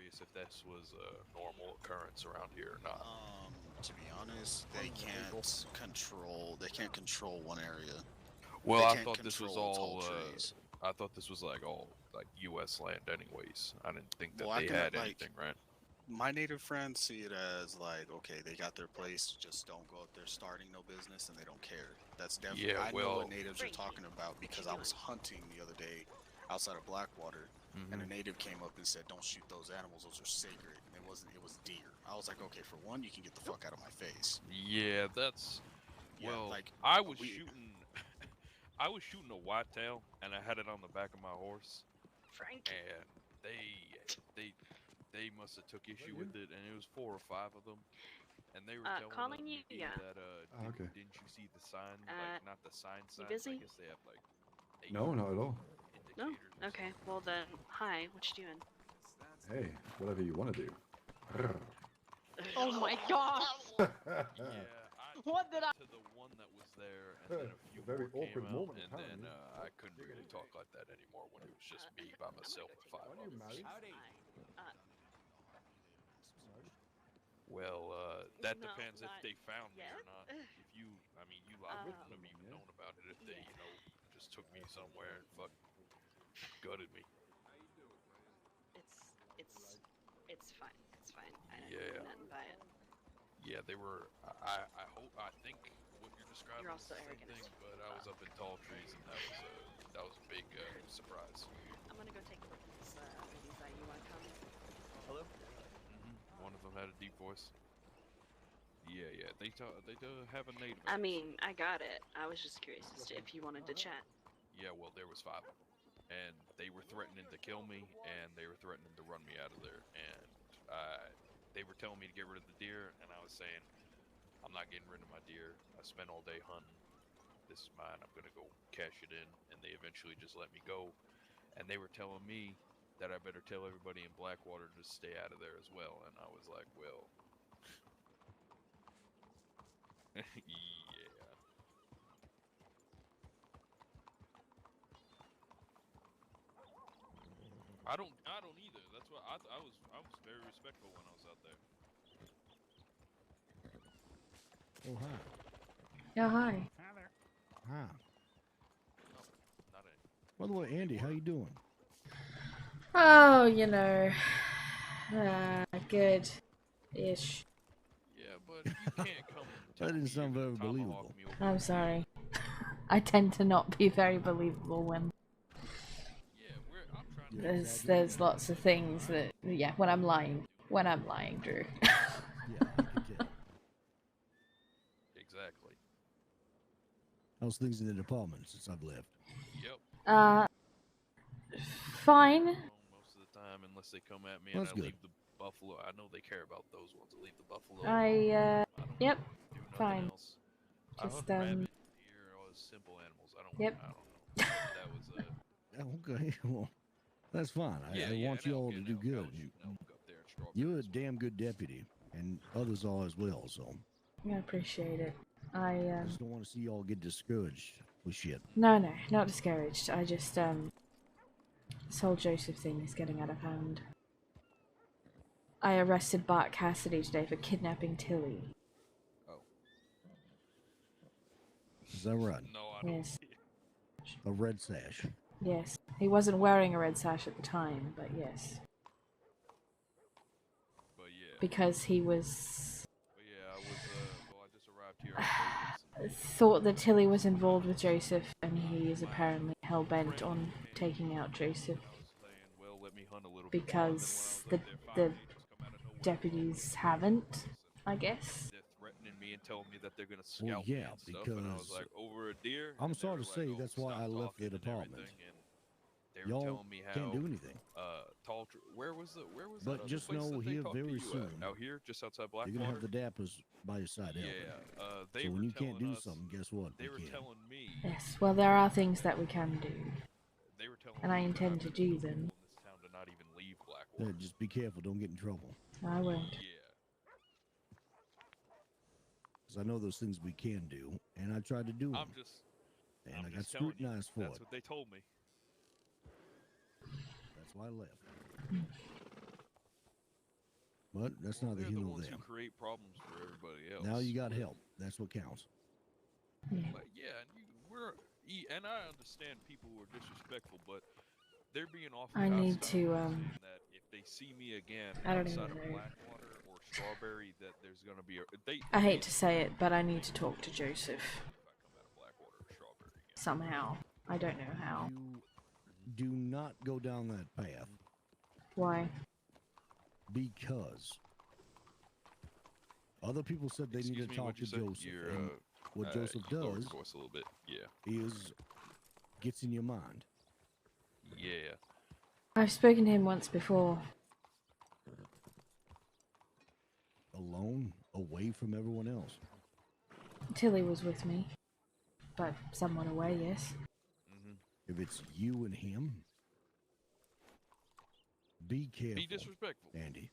curious if this was a normal occurrence around here or not. To be honest, they can't control. They can't control one area. Well, They I can't thought this was control tall all. trees. I thought this was like all like U.S. land, anyways. I didn't think that Well, I they can had like anything, right? my native friends see it as like, okay, they got their place, just don't go out there starting no business, and they don't care. That's definitely. Yeah, I know what well. natives are talking about because I was hunting the other day outside of Blackwater, and a native came up and said, "Don't shoot those animals; those are sacred." And it wasn't. It was deer. I was like, okay, for one, you can get the fuck out of my face. Yeah, that's. Yeah, Well, like I was we. shooting. I was shooting a whitetail, and I had it on the back of my horse, Frank. and they they must have took issue with it, and it was 4 or 5 of them, and they were Calling telling you, me yeah. that okay. didn't you see the sign, like not the sign You signs? busy? I guess they have like No, not at all. No? indicators. or Okay, well then, hi, what you doing? Hey, whatever you want to do. Oh my god! something. Yeah, What did I- to the one that was there, and then a few Very more awkward came out, moment, and then apparently. I couldn't really talk like that anymore when it was just me by myself with 5 Are you others. married? Well, that No, depends if not they found me yet. or not. If you, I mean, you lot wouldn't have even known about it if they, just took me somewhere and fuck gutted me. It's fine. It's fine. I didn't Yeah. do nothing by it. Yeah, they were. I think what you're describing You're is also the same arrogant thing, as but I was up in tall trees, and that was a big surprise. I'm gonna go take a look at this lady's eye. You wanna come? Hello? One of them had a deep voice. Yeah, they have a native. I mean, I got it. I was just curious as to if you wanted to chat. Yeah, well, there was 5 of them, and they were threatening to kill me, and they were threatening to run me out of there, and they were telling me to get rid of the deer, and I was saying, I'm not getting rid of my deer. I spent all day hunting. This is mine. I'm gonna go cash it in, and they eventually just let me go, and they were telling me that I better tell everybody in Blackwater to stay out of there as well, and I was like, well, yeah. I don't either. That's why I was very respectful when I was out there. Oh, hi. Yeah, hi. Hi. Not any. By the way, Andy, how you doing? Oh, good-ish. Yeah, but you can't come. That didn't sound very believable. I'm sorry. I tend to not be very believable when Yeah, I'm trying to. there's lots of things that, when I'm lying, Drew. Yeah, I could tell. Exactly. How's things in the department since I've left? Yep. Fine. Most of the time, unless they come at me and That's I good. leave the buffalo. I know they care about those ones. I leave the buffalo. Yep, do nothing fine. else. Just, I hunt rabbit, deer, all those simple animals. I don't Yep. know. That was Okay, well, that's fine. I want you all to do good. You're a damn good deputy, and others are as well, so I appreciate it. I just don't want to see you all get discouraged with shit. No, not discouraged. I just, this whole Joseph thing is getting out of hand. I arrested Bart Cassidy today for kidnapping Tilly. Oh. Is that right? No, I don't. Yes. A red sash. Yes. He wasn't wearing a red sash at the time, but yes. But yeah. Because he was... But yeah, I just arrived here on purpose. thought that Tilly was involved with Joseph, and he is apparently hell-bent on taking out Joseph. Well, let me hunt a little Because the deputies haven't, I guess. They're threatening me and telling me that they're gonna Well, scalp me yeah, and stuff, and I was because like, over a deer. I'm and they sorry were to say like, that's oh, why stop I left the talking and department. everything, and they were Y'all telling me how can't do anything. where was But that other just place know that they here talked to very you soon, at? Out here, just outside you're Blackwater. gonna have the dappers by your side. Yeah, they so were when you telling can't do us, something, guess what? They We were can. telling me. Yes, well, there are things that we can do. They were telling And I me that intend to was do people them. in this town to not even leave Blackwater. Just be careful, don't get in trouble. I won't. Yeah. Because I know those things we can do, and I tried to do them. And I got just telling you, scrutinized for that's it. what they told me. That's why I left. But that's not the they're the hill ones there. who create problems for everybody else. Now you got help. That's what counts. Yeah. But yeah, and I understand people who are disrespectful, but they're being awfully I need hostile, to, saying that if they see me again I don't outside even of know. Blackwater or Strawberry, that there's gonna be I hate to say it, but I need to talk to Joseph if I come out of Blackwater or Strawberry again. somehow. I don't know how. You do not go down that path Why? because other people said they need Excuse to me, talk what'd to you say? Joseph. You're, And what Joseph you lowered does your voice a little bit. Yeah. is gets in your mind. Yeah. I've spoken to him once before. Alone, away from everyone else. Tilly was with me. But someone away, yes. Mm-hmm. If it's you and him, be careful. Be disrespectful. Andy.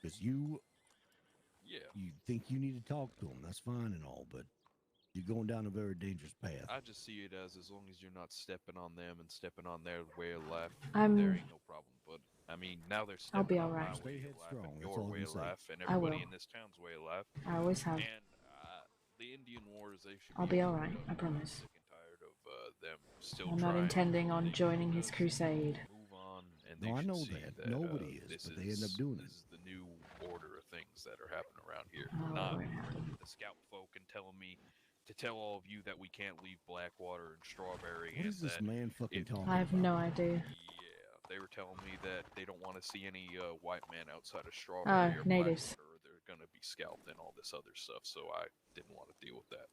Because you Yeah. think you need to talk to him. That's fine and all, but you're going down a very dangerous path. I just see it as long as you're not stepping on them and stepping on their way of life, I'm- there ain't no problem. But I mean, now they're I'll be stepping on alright. my Stay way of life headstrong, and that's your all I way can of say. life and I everybody will. in this town's way of life. I always have. And the Indian Wars, they should. I'll be alright, I promise. Sick and tired of them still I'm not trying. intending on They joining should his just crusade. Move on, and No, they I should know see that. Nobody is, this but they end up doing it. This is the new order of things that are happening around here. Oh, Not it won't happen. the scout folk and telling me to tell all of you that we can't leave Blackwater and Strawberry, What and is this that man fucking it- talking I have about? no idea. yeah, they were telling me that they don't want to see any white man outside of Strawberry or natives. Blackwater, or they're gonna be scalped and all this other stuff. So I didn't want to deal with that.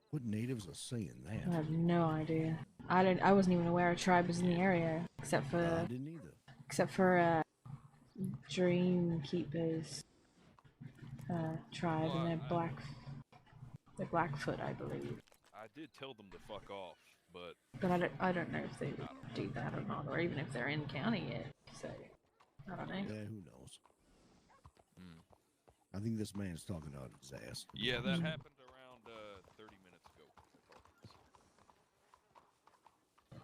What natives are saying I that? have no idea. I wasn't even aware a tribe was in the area, except I for didn't either. Dream Keepers tribe, and they're Blackfoot, I believe. I did tell them to fuck off, but But I don't know if they would do that or not, or even if they're in county yet. So I don't know. Yeah, who knows? Hmm. I think this man's talking out of his ass. yeah, that happened around 30 minutes ago.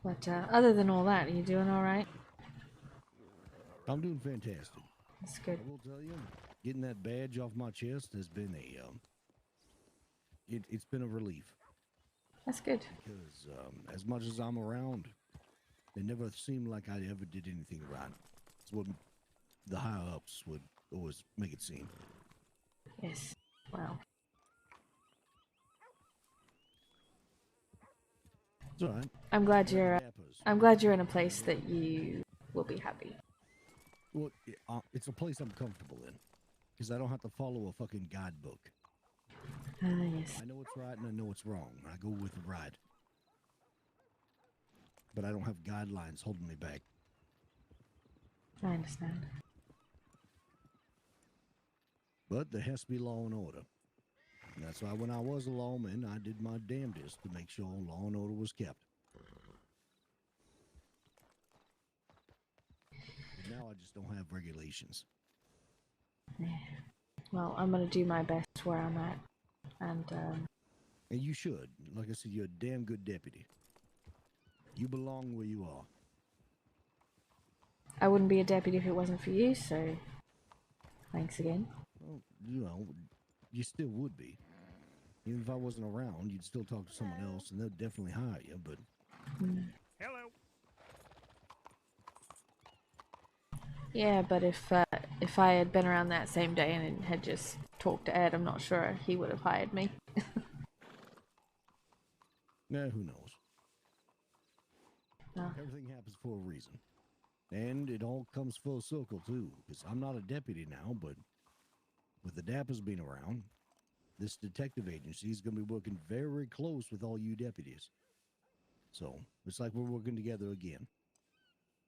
But other than all that, are you doing all right? I'm doing fantastic. That's good. I will tell you, getting that badge off my chest has been it's been a relief. That's good. Because as much as I'm around, it never seemed like I ever did anything right. It's what the higher ups would always make it seem. Yes. Well, It's all right. I'm glad We're you're. dappers. I'm glad you're in a place that you will be happy. Well, it's a place I'm comfortable in. Because I don't have to follow a fucking guidebook. Yes. I know what's right and I know what's wrong. I go with the right. But I don't have guidelines holding me back. I understand. But there has to be law and order. And that's why when I was a lawman, I did my damnedest to make sure law and order was kept. But now I just don't have regulations. Well, I'm gonna do my best where I'm at, and And you should. Like I said, you're a damn good deputy. You belong where you are. I wouldn't be a deputy if it wasn't for you. So, thanks again. Well, you know, you still would be. Even if I wasn't around, you'd still talk to someone else, and they'd definitely hire you, but... Hello. Yeah, but if I had been around that same day and had just talked to Ed, I'm not sure he would have hired me. Nah, who knows? No. Everything happens for a reason. And it all comes full circle, too, because I'm not a deputy now, but with the Dappers being around, this detective agency is going to be working very close with all you deputies. So, it's like we're working together again.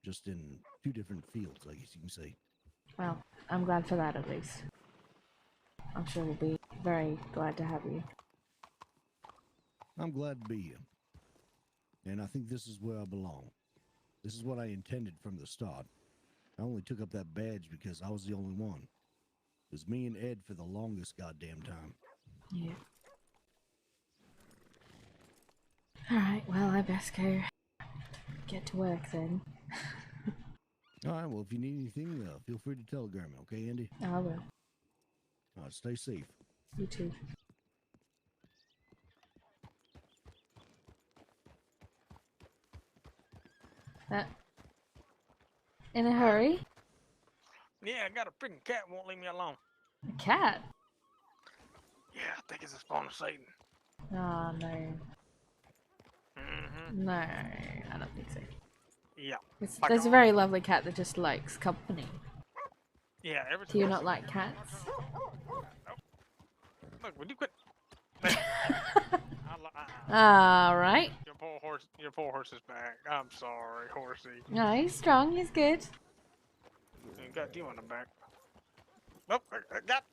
Just in two different fields, I guess you can say. Well, I'm glad for that at least. I'm sure we'll be very glad to have you. I'm glad to be here. And I think this is where I belong. This is what I intended from the start. I only took up that badge because I was the only one. It was me and Ed for the longest goddamn time. Yeah. Alright, well, I best go get to work then. All right. Well, if you need anything, feel free to telegram me. Okay, Andy. I will. Stay safe. You too. In a hurry? Yeah, I got a freaking cat won't leave me alone. A cat? Yeah, I think it's a spawn of Satan. Oh, no. Mm-hmm. No, I don't think so. Yeah. There's a very lovely cat that just likes company. Yeah, every Do you not like cats? Look, would you quit? Alright. Your poor horse is back. I'm sorry, horsey. No, he's strong, he's good. You got you on the back. Nope, I got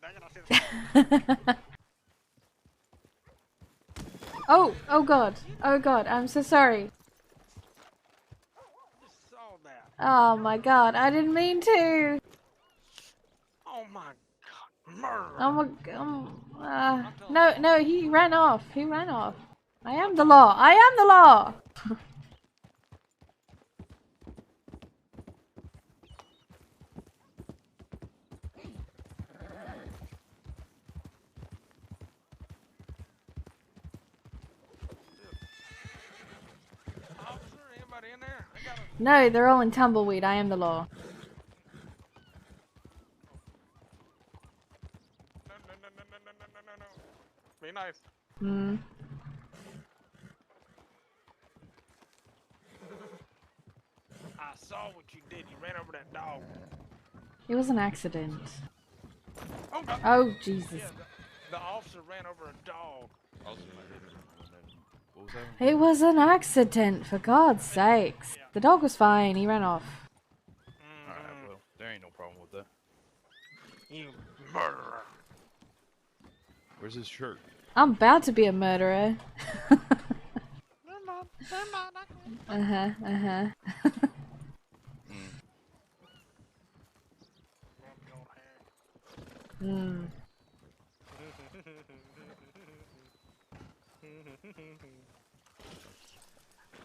Oh god. Oh god, I'm so sorry. just saw that. Oh my god, I didn't mean to. Oh my god, murder. Oh my no, he ran off. He ran off. I am the law. I am the law. Officer, anybody in there? I got a... No, they're all in tumbleweed. I am the law. No. Be nice. Hmm. I saw what you did. You ran over that dog. It was an accident. Oh god. Oh Jesus. Yeah, the officer ran over a dog. I was in my head what was that? It was an accident, for God's sakes. The dog was fine. He ran off. Alright, well, there ain't no problem with that. You murderer. Where's his shirt? I'm about to be a murderer. Uh-huh. Hmm.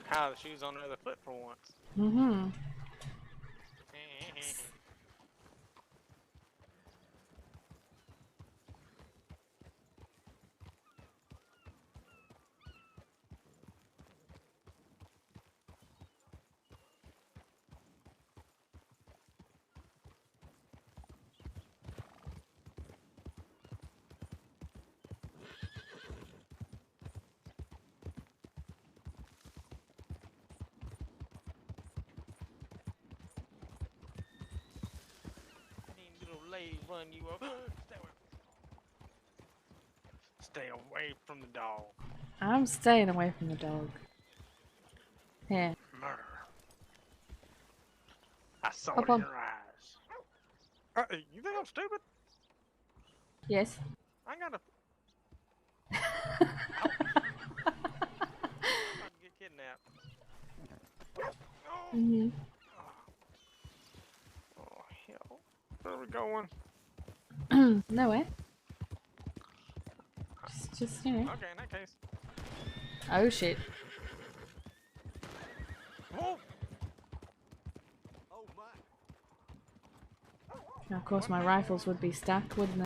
How the shoes on the other foot for once. Mm-hmm. Little lady run you up. Stay away from the dog. I'm staying away from the dog. Here. Murder. I saw Up it in on. your eyes. You think I'm stupid? Yes. I gotta. Get kidnapped. Oh. Mm-hmm. Oh hell. Where are we going? Nowhere. Just, you know. Okay, in that case. Oh shit. Whoa! Now, of course, my rifles would be stuck, wouldn't they?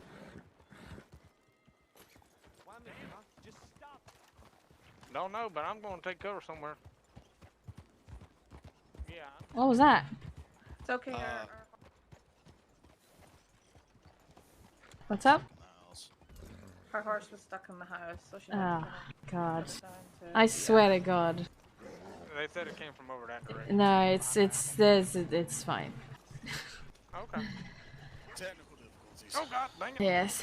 Don't know, but I'm going to take cover somewhere. Yeah. What was that? It's okay. What's up? Her horse was stuck in the house, so she. Oh, God. to I swear to God. They said it came from over that direction. No, it's fine. Okay. Technical difficulties. Oh god, dang it. Yes.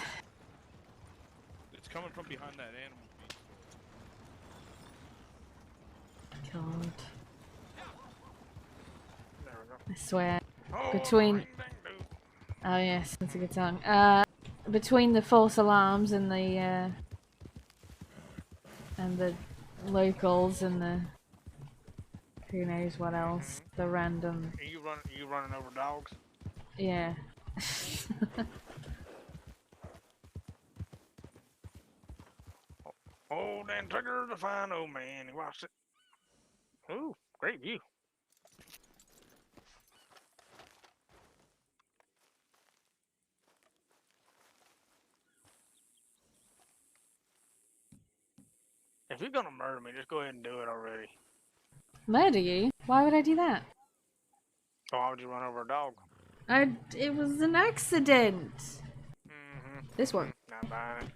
It's coming from behind that animal feed. God. There we go. I swear. Oh, Between. dang, dang, dude. Oh yes, that's a good song. Between the false alarms and the locals and the who knows what else, the random. Are you running over dogs? Yeah. Oh, Dan Tucker, the fine old man. He watched it. Ooh, great view. If you're gonna murder me, just go ahead and do it already. Murder you? Why would I do that? So why would you run over a dog? It was an accident. Mm-hmm. This one. Not buying it.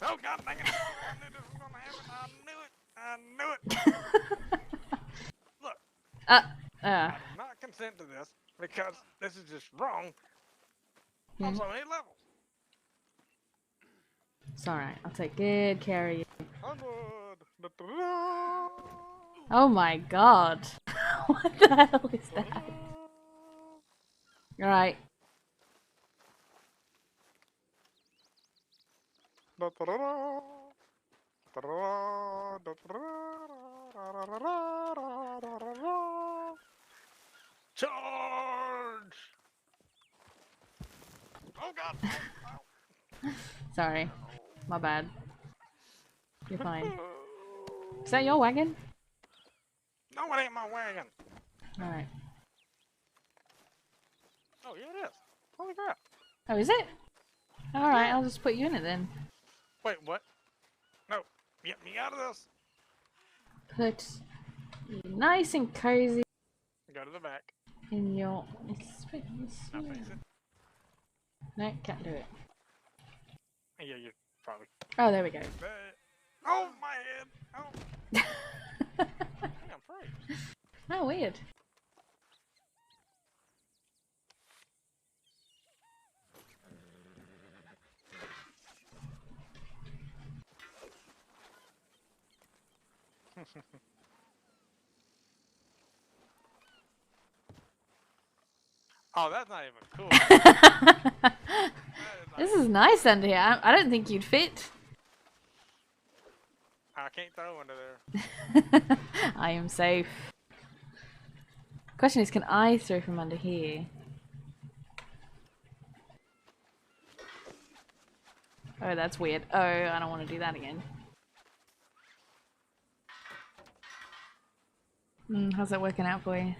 Oh god dang it! I knew this was gonna happen. I knew it. Look, I do not consent to this because this is just wrong on so many levels. It's alright. I'll take good care of you. Onward. Oh my god. What the hell is that? Alright. Charge! Oh god! Sorry. My bad. You're fine. Is that your wagon? No, it ain't my wagon. Alright. Oh, yeah, it is. Holy crap. Oh, is it? Alright, I'll just put you in it then. Wait, what? No, get me out of this. Put you nice and cozy Go to the back. in your... Now face it. No, can't do it. Yeah, you probably. Oh, there we go. Oh, my head. Oh. I'm free. Oh, weird. Oh, that's not even cool. This is nice under here. I don't think you'd fit. I can't throw under there. I am safe. Question is, can I throw from under here? Oh, that's weird. Oh, I don't want to do that again. How's that working out for you?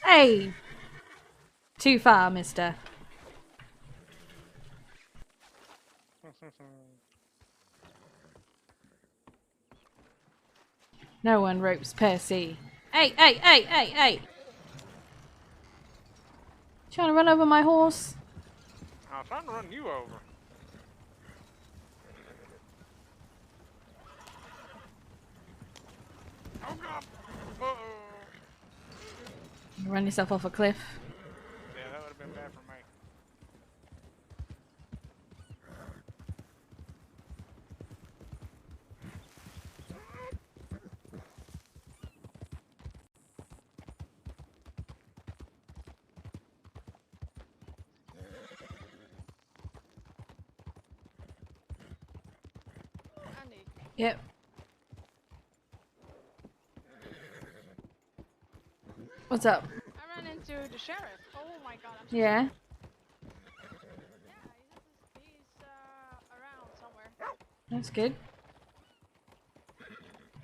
Hey! Too far, mister. No one ropes Percy. Hey, hey, hey, hey, hey! Trying to run over my horse? I was trying to run you over. Oh god! Uh-oh. Run yourself off a cliff. Yeah, that would have been bad for me. Andy, Yep. What's up? I ran into the sheriff. Oh my god, I'm so Yeah? sorry. Yeah, he's around somewhere. That's good.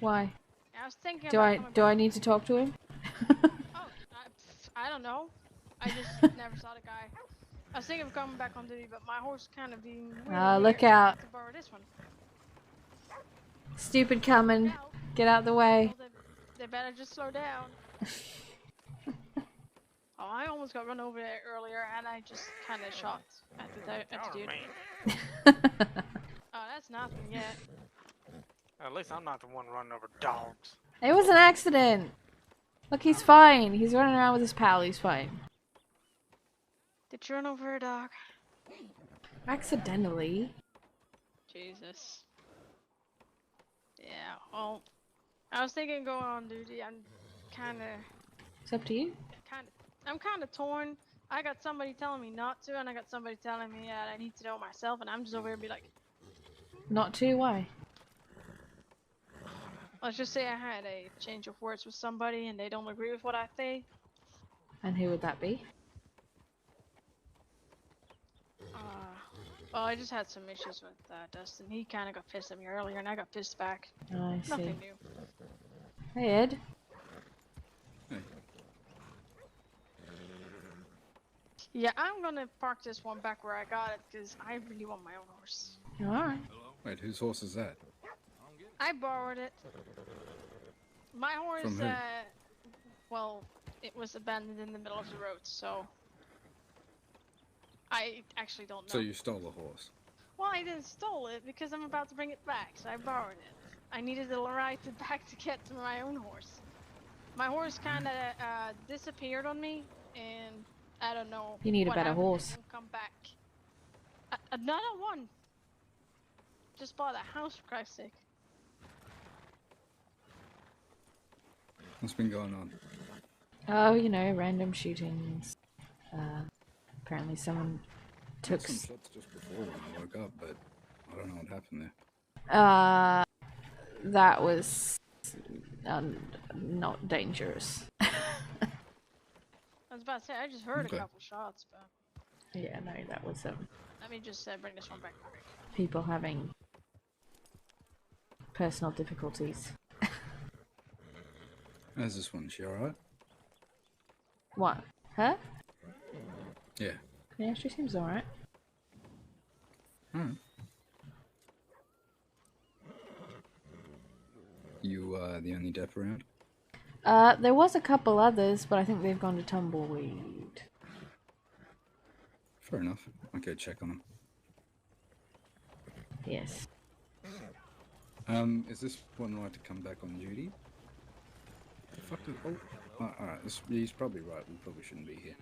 Why? I was thinking Do about I coming do I back. need to talk to him? Oh, I don't know. I just never saw the guy. I was thinking of coming back on duty, but my horse kind of being weird. Look here. out. To borrow this one. Stupid coming. Now, Get out the way. well, they better just slow down. Oh, I almost got run over there earlier, and I just kind of shot at the dude. Oh, that's nothing yet. At least I'm not the one running over dogs. It was an accident. Look, he's fine. He's running around with his pal. He's fine. Did you run over a dog? Accidentally. Jesus. Yeah, well, I was thinking going on duty. I'm It's up to you. I'm kind of torn. I got somebody telling me not to, and I got somebody telling me that I need to know it myself, and I'm just over here be like, Not to? Why? let's just say I had a change of words with somebody, and they don't agree with what I say. And who would that be? Well, I just had some issues with Dustin. He kind of got pissed at me earlier, and I got pissed back. I see. Nothing new. Hey, Ed. Yeah, I'm gonna park this one back where I got it because I really want my own horse. Alright. Wait, whose horse is that? I borrowed it. My horse, From who? well, it was abandoned in the middle of the road, so I actually don't know. So you stole the horse? Well, I didn't steal it because I'm about to bring it back, so I borrowed it. I needed to ride it back to get to my own horse. My horse kind of disappeared on me, and I don't know. You need a what better happened. It horse. won't come back. Another one. Just bought a house, for Christ's sake. What's been going on? Oh, you know, random shootings. Apparently someone took... Some shots just before when I woke up, but I don't know what happened there. That was not dangerous. I was about to say, I just heard Okay. a couple shots, but Yeah, no, that was let me just bring this one back. people having personal difficulties. How's this one? She alright? What? Her? Yeah. Yeah, she seems alright. Alright. You, the only dep around? There was a couple others, but I think they've gone to Tumbleweed. Fair enough. Okay, check on them. Yes. Is this one right to come back on duty? The fuck is... Oh, alright, he's probably right. We probably shouldn't be here.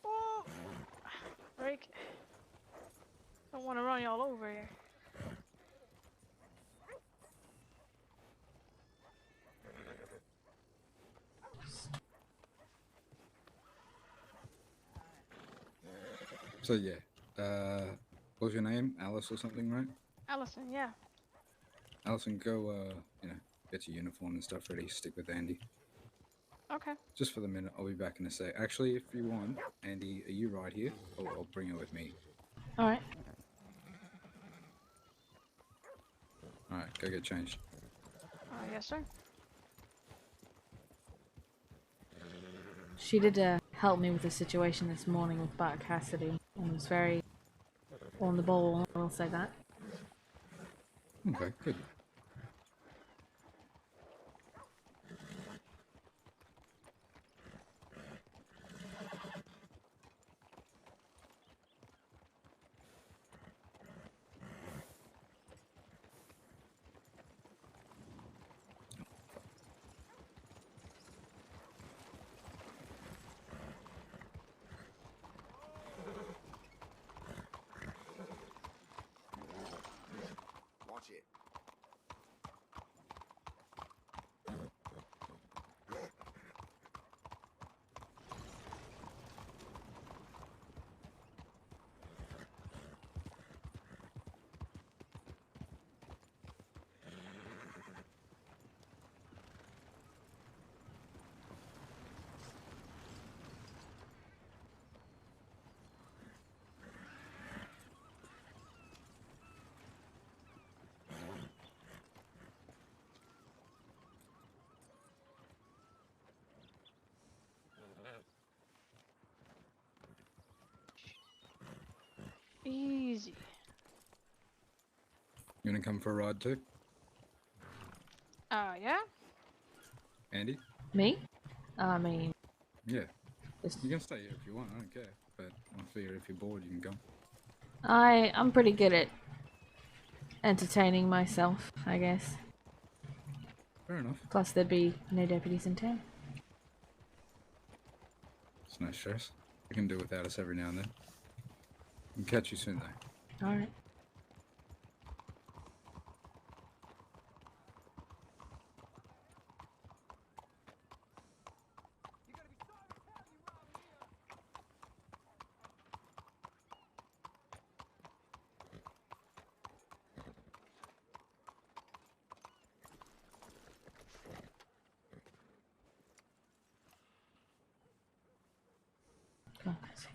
Oh, break. Don't want to run you all over here. So yeah, what was your name? Alice or something, right? Allison, yeah. Allison, go, get your uniform and stuff ready. Stick with Andy. Okay. Just for the minute, I'll be back in a sec. Actually, if you want, Andy, are you right here? Or I'll bring her with me. Alright. Alright, go get changed. Yes, sir. She did help me with the situation this morning with Bart Cassidy and was very on the ball, I'll say that. Okay, good. Watch it. Easy. You gonna come for a ride too? Yeah? Andy? Me? I mean, Yeah. just, You can stay here if you want, I don't care. But I figure if you're bored, you can come. I'm pretty good at entertaining myself, I guess. Fair enough. Plus there'd be no deputies in town. It's no stress. You can do without us every now and then. I'll catch you soon though. Alright. Oh, I see.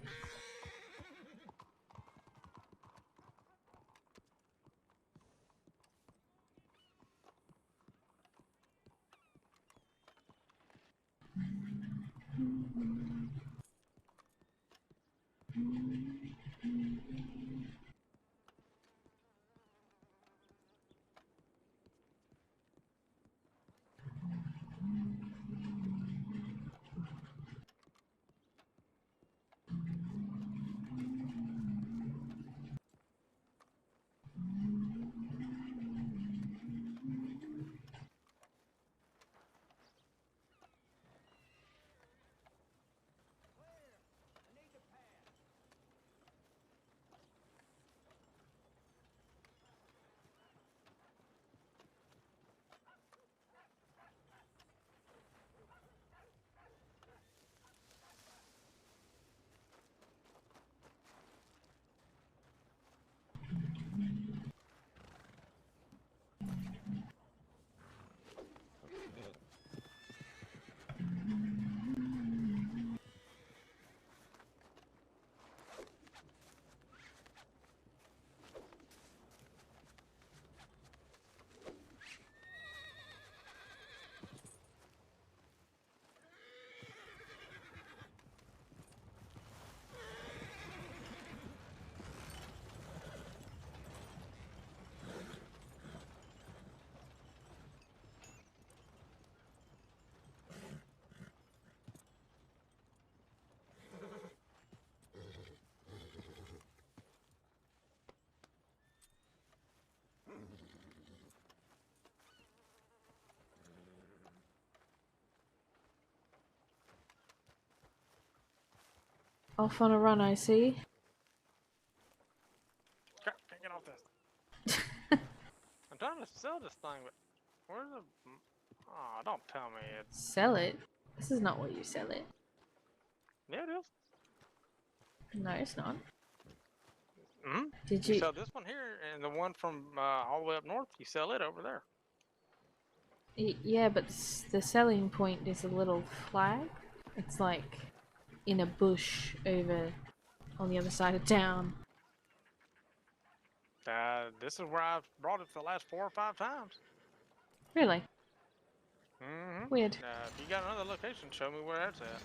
Off on a run, I see. Crap, can't get off this. I'm trying to sell this thing, but where's the... Oh, don't tell me it's... Sell it? This is not what you sell it. Yeah, it is. No, it's not. Hmm? Did You you? sell this one here, and the one from all the way up north, you sell it over there. Yeah, but the selling point is a little flag. It's like in a bush over on the other side of town. This is where I've brought it for the last 4 or 5 times. Really? Mm-hmm. Weird. If you got another location, show me where that's at.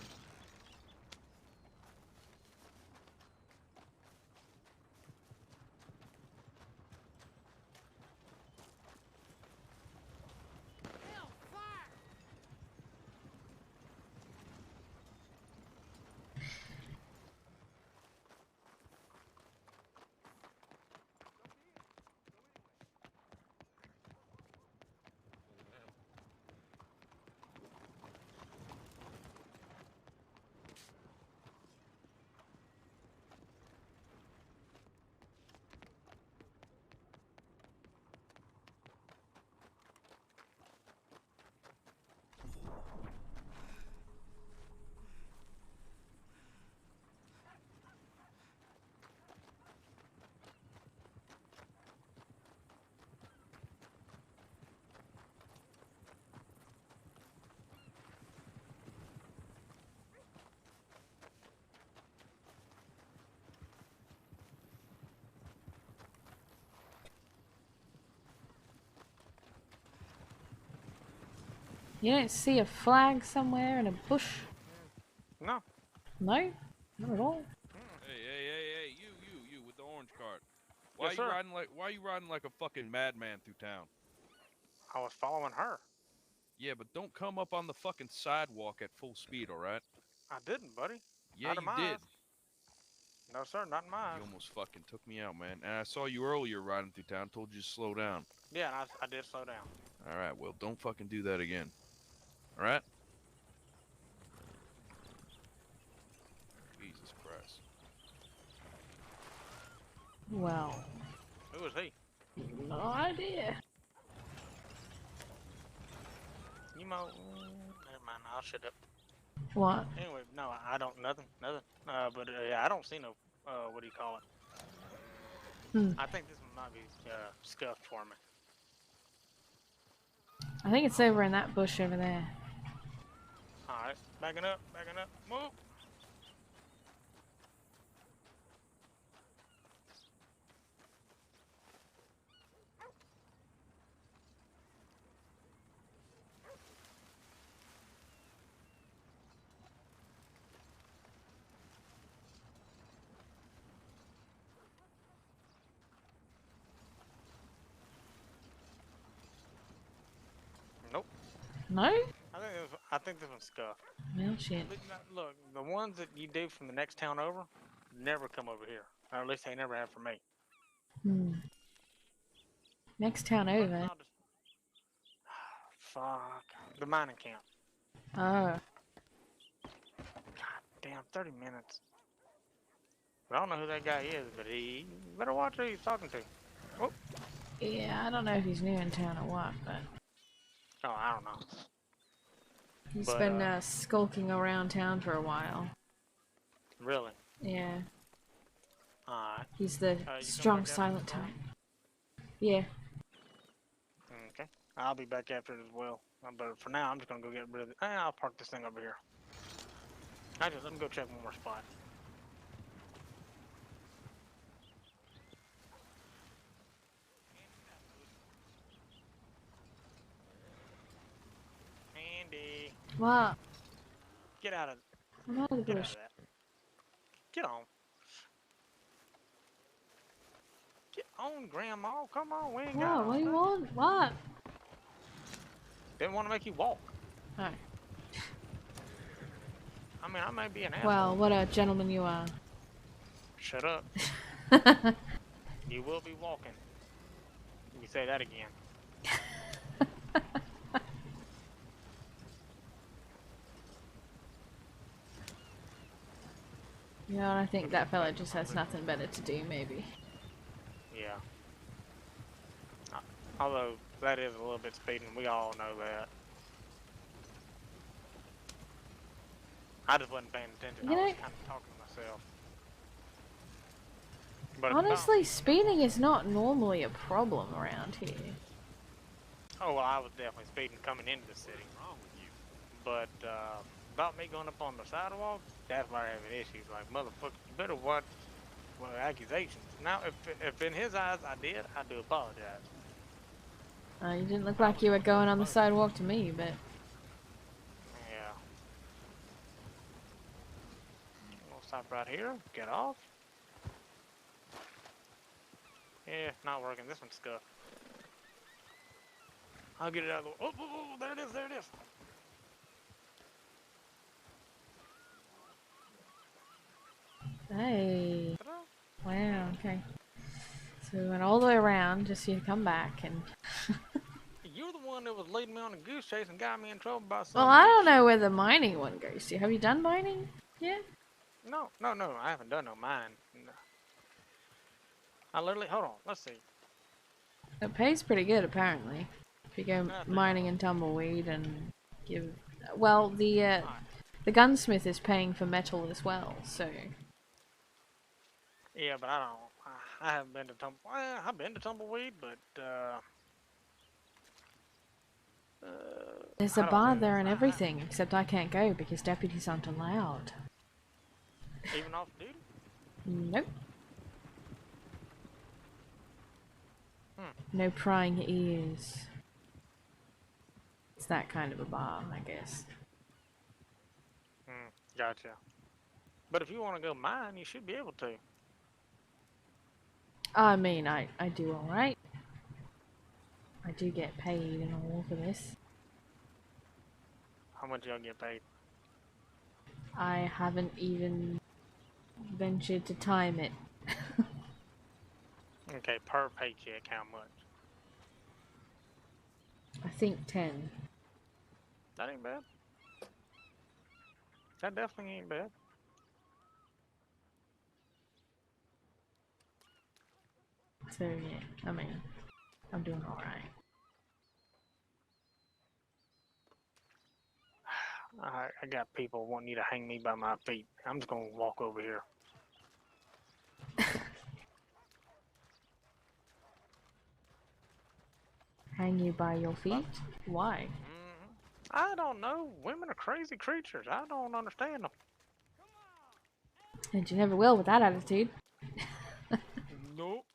You don't see a flag somewhere in a bush? No. No? Not at all. Hey, you with the orange cart. Why Yes, you sir. riding like a fucking madman through town? I was following her. Yeah, but don't come up on the fucking sidewalk at full speed, alright? I didn't, buddy. Yeah, Not in you my did. eyes. No, sir, not in my eyes. You almost fucking took me out, man. And I saw you earlier riding through town, told you to slow down. Yeah, and I did slow down. Alright, well, don't fucking do that again. Alright? Jesus Christ. Well, Who was he? no idea. You know, never mind. I'll shut up. What? Anyway, no, I don't. Nothing. But yeah, I don't see no. What do you call it? Hmm. I think this one might be scuffed for me. I think it's over in that bush over there. All right, backing up. Move. No? I think this one's scuffed. Well, shit. Look, the ones that you do from the next town over never come over here. Or at least they never have for me. Hmm. Next town But over. I'll just... Fuck. The mining camp. Oh. God damn, 30 minutes. But I don't know who that guy is, but he better watch who he's talking to. Oh, Yeah, I don't know if he's new in town or what, but oh I don't know. he's But, been skulking around town for a while. Really? Yeah. Alright. He's the You come strong, back after silent this, Bart? type. Yeah. Okay. I'll be back after it as well. But for now, I'm just gonna go get rid of it. I'll park this thing over here. Actually, let me go check one more spot. Andy, What? get out of I'm out of the get out bush. of that. Get on. Get on, Grandma. Come on, we ain't got What? What all do you day. want? What? Didn't want to make you walk. Oh. I mean, I may be an asshole. Well, what a gentleman you are. Shut up. You will be walking. You say that again. You know, and I think that fella just has nothing better to do, maybe. Yeah. Although, that is a little bit speeding. We all know that. I just wasn't paying attention. You I was know- kind of talking to myself. But Honestly, speeding is not normally a problem around here. oh, well, I was definitely speeding coming into the city. Wrong with you? But about me going up on the sidewalk, that's where I have an issue. Like, motherfucker, you better watch accusations. Now, if in his eyes I did, I do apologize. You didn't look like you were going on the sidewalk to me, but Yeah. We'll stop right here. Get off. Yeah, not working. This one's scuffed. I'll get it out of the way. Oh, oh, oh, there it is, there it is. hey. Ta-da. Wow, okay. So we went all the way around just so you to come back and... You're the one that was leading me on a goose chase and got me in trouble by Well, some I don't bitch. know where the mining one goes to. Have you done mining yet? No, I haven't done no mine. No. I literally, hold on, let's see. It pays pretty good, apparently. If you go Nothing. mining and tumbleweed and give... Well, the Alright. the gunsmith is paying for metal as well, so... Yeah, but I don't. I haven't been to well, I've been to tumbleweed, but There's I a don't bar know. there and everything, except I can't go because deputies aren't allowed. Even off duty. Nope. Hmm. No prying ears. It's that kind of a bar, I guess. Gotcha. But if you want to go mine, you should be able to. I mean, I do alright. I do get paid and all for this. How much y'all get paid? I haven't even ventured to time it. Okay, per paycheck, how much? I think 10. That ain't bad. That definitely ain't bad. So yeah, I mean, I'm doing alright. I got people wanting you to hang me by my feet. I'm just gonna walk over here. Hang you by your feet? Why? I don't know. Women are crazy creatures. I don't understand them. And you never will with that attitude. Nope.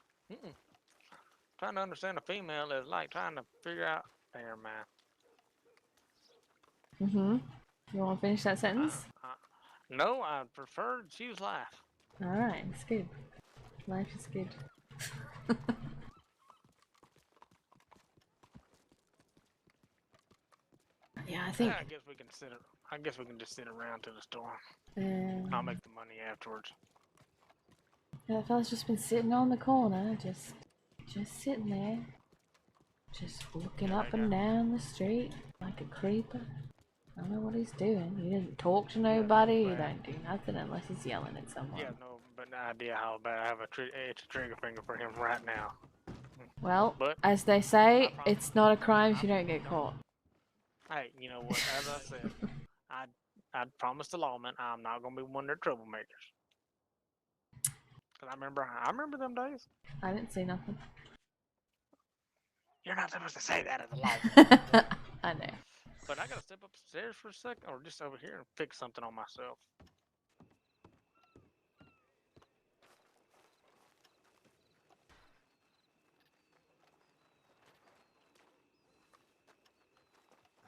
Trying to understand a female is like trying to figure out. Never mind. Mm-hmm. You want to finish that sentence? No, I prefer to choose life. Alright, it's good. Life is good. think. I guess we can sit. I guess we can just sit around to the store. Um, I'll make the money afterwards. that fella's just been sitting on the corner, just sitting there, just looking Yeah, up I and got- down the street like a creeper. I don't know what he's doing. He doesn't talk to Yeah, nobody. He but- don't do nothing unless he's yelling at someone. Yeah, no, but no idea how bad I have a it's a trigger finger for him right now. Well, But as they say, I promise- it's not a crime if you don't get caught. Hey, you know what? As I said, I promised the lawman I'm not gonna be one of their troublemakers. Cause I remember them days. I didn't see nothing. You're not supposed to say that as a lawman. I know. But I gotta step upstairs for a second, or just over here and fix something on myself.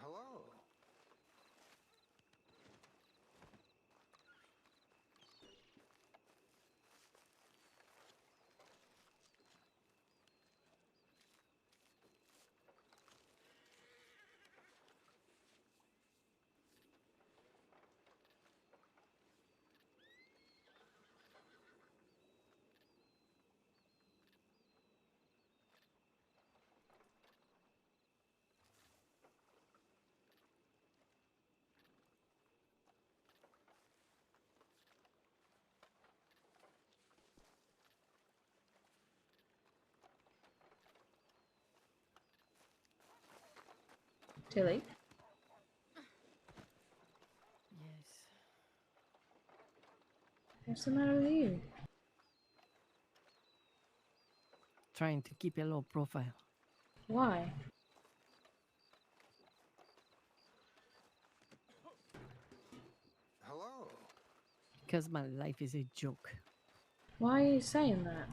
Hello. Tilly? Yes. What's the matter with you? Trying to keep a low profile. Why? Hello. Because my life is a joke. Why are you saying that?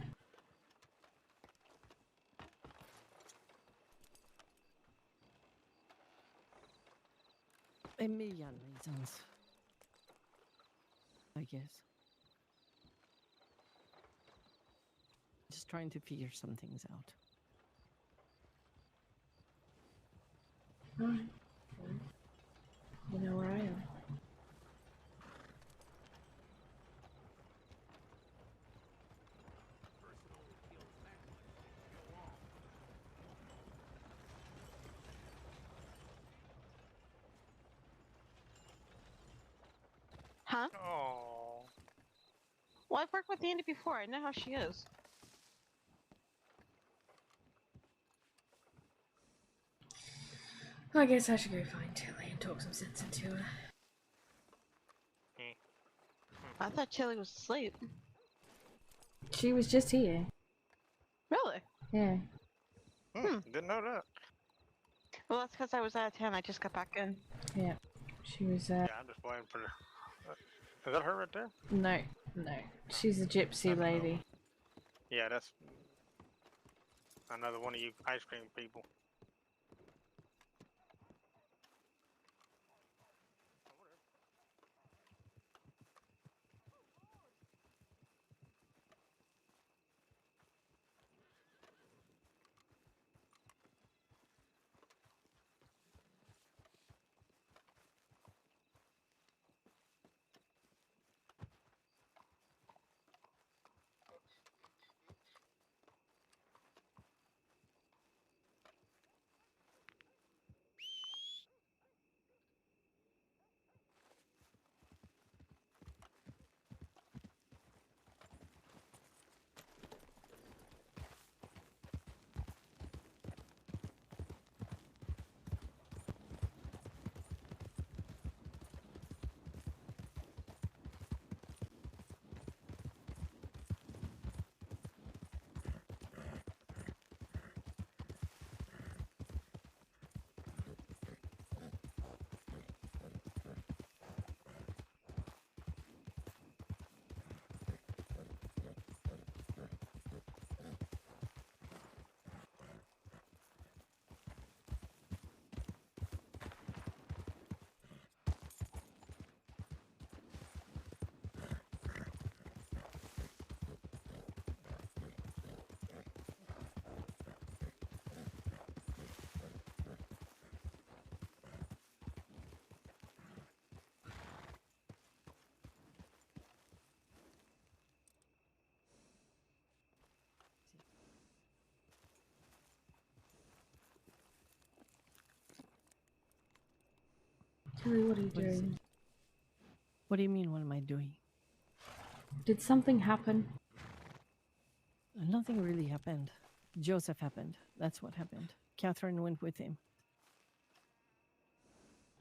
A million reasons. I guess. Just trying to figure some things out. Alright. You know where I am. Huh? Oh. Well, I've worked with Andi before. I know how she is. I guess I should go find Tilly and talk some sense into her. I thought Tilly was asleep. She was just here. Really? Yeah. Didn't know that. Well, that's because I was out of town. I just got back in. Yeah. She was, Yeah, I'm just waiting for the. Is that her right there? no. She's a gypsy lady. Yeah, that's another one of you ice cream people. Tilly, what are you What is doing? it? What do you mean, what am I doing? Did something happen? Nothing really happened. Joseph happened. That's what happened. Catherine went with him.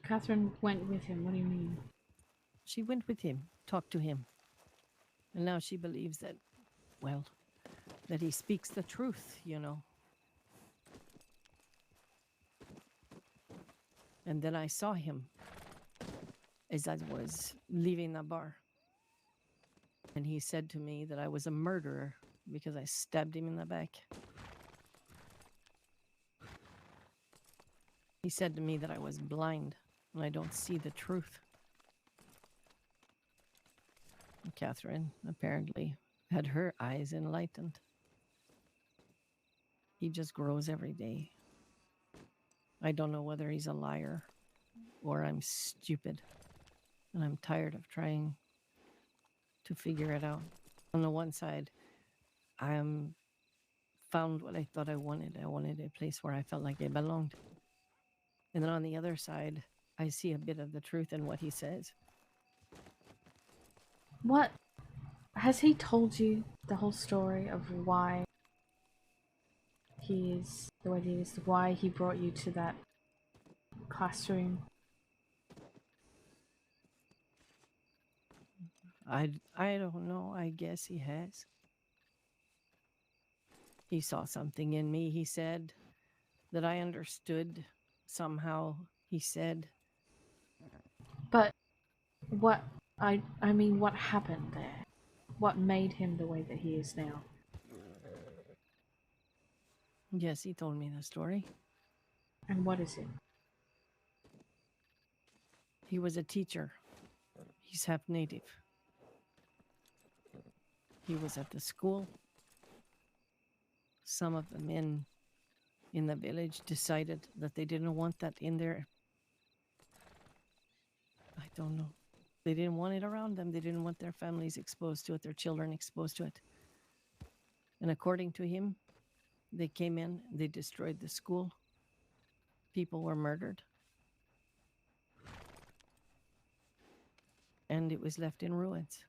Catherine went with him. What do you mean? She went with him, talked to him. And now she believes that, well, that he speaks the truth, you know. And then I saw him as I was leaving the bar. And he said to me that I was a murderer because I stabbed him in the back. He said to me that I was blind and I don't see the truth. And Catherine apparently had her eyes enlightened. He just grows every day. I don't know whether he's a liar or I'm stupid. And I'm tired of trying to figure it out. On the one side, I found what I thought I wanted. I wanted a place where I felt like I belonged. And then on the other side, I see a bit of the truth in what he says. What? Has he told you the whole story of why he is the way he is? Why he brought you to that classroom? I don't know. I guess he has. He saw something in me. He said that I understood somehow. He said. But what? I mean, what happened there? What made him the way that he is now? Yes, he told me the story. And what is it? He was a teacher. He's half native. He was at the school. Some of the men in the village decided that they didn't want that in there. I don't know. They didn't want it around them. They didn't want their families exposed to it, their children exposed to it. And according to him, they came in, they destroyed the school. People were murdered. And it was left in ruins.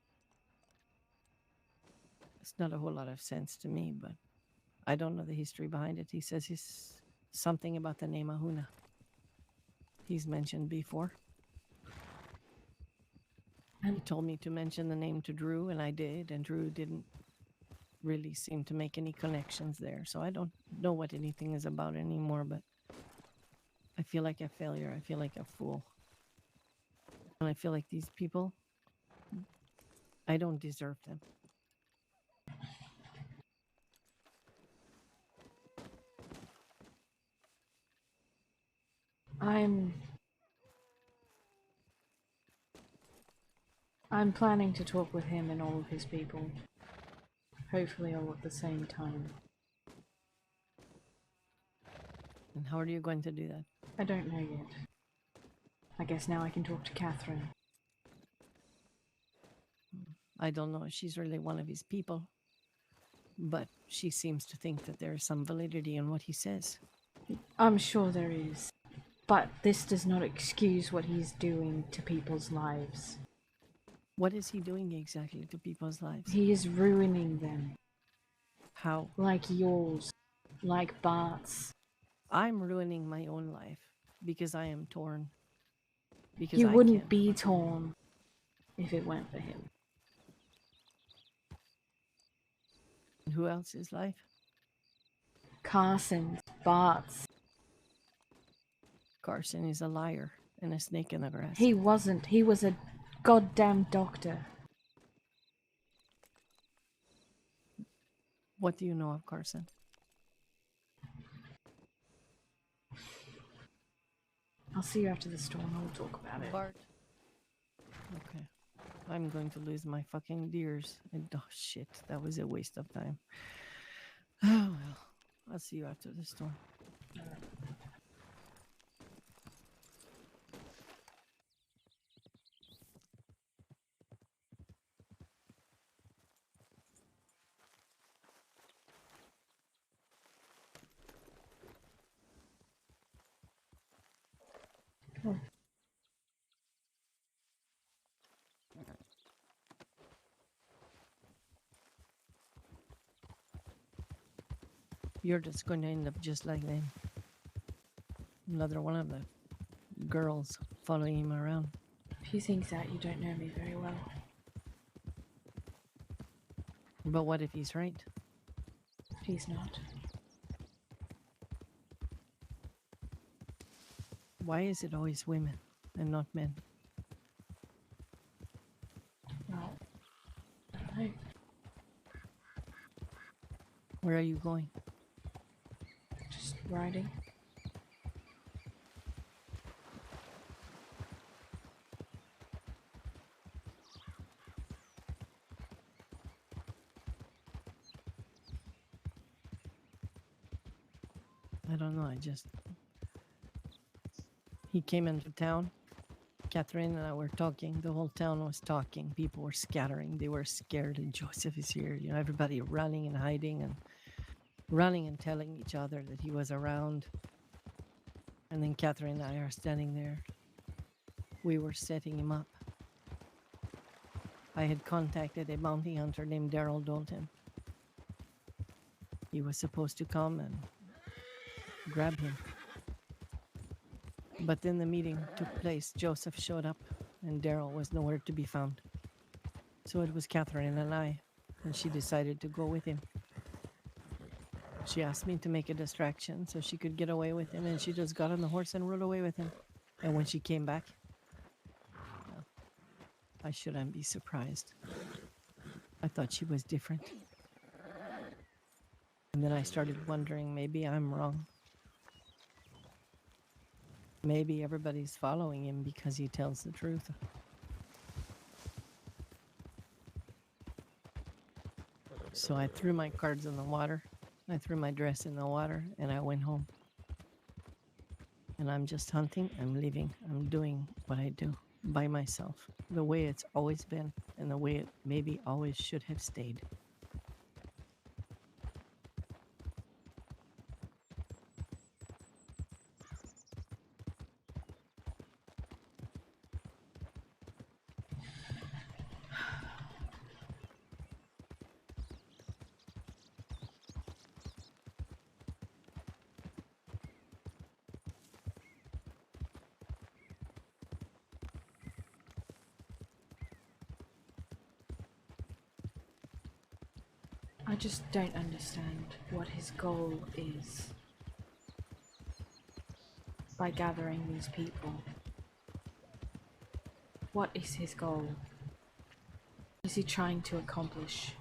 It's not a whole lot of sense to me, but I don't know the history behind it. He says he's something about the name Ahuna. He's mentioned before. He told me to mention the name to Drew, and I did, and Drew didn't really seem to make any connections there. So I don't know what anything is about anymore, but I feel like a failure. I feel like a fool. And I feel like these people, I don't deserve them. I'm planning to talk with him and all of his people. Hopefully all at the same time. And how are you going to do that? I don't know yet. I guess now I can talk to Catherine. I don't know if she's really one of his people, but she seems to think that there is some validity in what he says. I'm sure there is. But this does not excuse what he's doing to people's lives. What is he doing exactly to people's lives? He is ruining them. How? Like yours. Like Bart's. I'm ruining my own life because I am torn. Because You I wouldn't can't. be torn if it weren't for him. Who else's life? Carson's, Bart's. Carson is a liar and a snake in the grass. He wasn't. He was a goddamn doctor. What do you know of Carson? I'll see you after the storm. We'll talk about it. Bart. Okay. I'm going to lose my fucking deers. And, oh shit, that was a waste of time. Oh well. I'll see you after the storm. You're just going to end up just like them. Another one of the girls following him around. If you think that, you don't know me very well. But what if he's right? He's not. Why is it always women and not men? Well, I don't know. Where are you going? Just riding. I don't know. He came into town. Catherine and I were talking. The whole town was talking. People were scattering. They were scared. And Joseph is here. You know, everybody running and hiding and running and telling each other that he was around. And then Catherine and I are standing there. We were setting him up. I had contacted a bounty hunter named Daryl Dalton. He was supposed to come and grab him. But then the meeting took place. Joseph showed up and Daryl was nowhere to be found. So it was Catherine and I, and she decided to go with him. She asked me to make a distraction so she could get away with him, and she just got on the horse and rode away with him. And when she came back, well, I shouldn't be surprised. I thought she was different. And then I started wondering, maybe I'm wrong. Maybe everybody's following him because he tells the truth. So I threw my cards in the water. I threw my dress in the water and I went home. And I'm just hunting. I'm leaving. I'm doing what I do by myself. The way it's always been and the way it maybe always should have stayed. I just don't understand what his goal is by gathering these people. What is his goal? What is he trying to accomplish?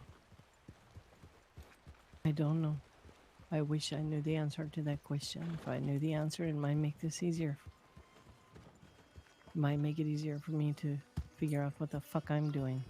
I don't know. I wish I knew the answer to that question. If I knew the answer, it might make this easier. It might make it easier for me to figure out what the fuck I'm doing.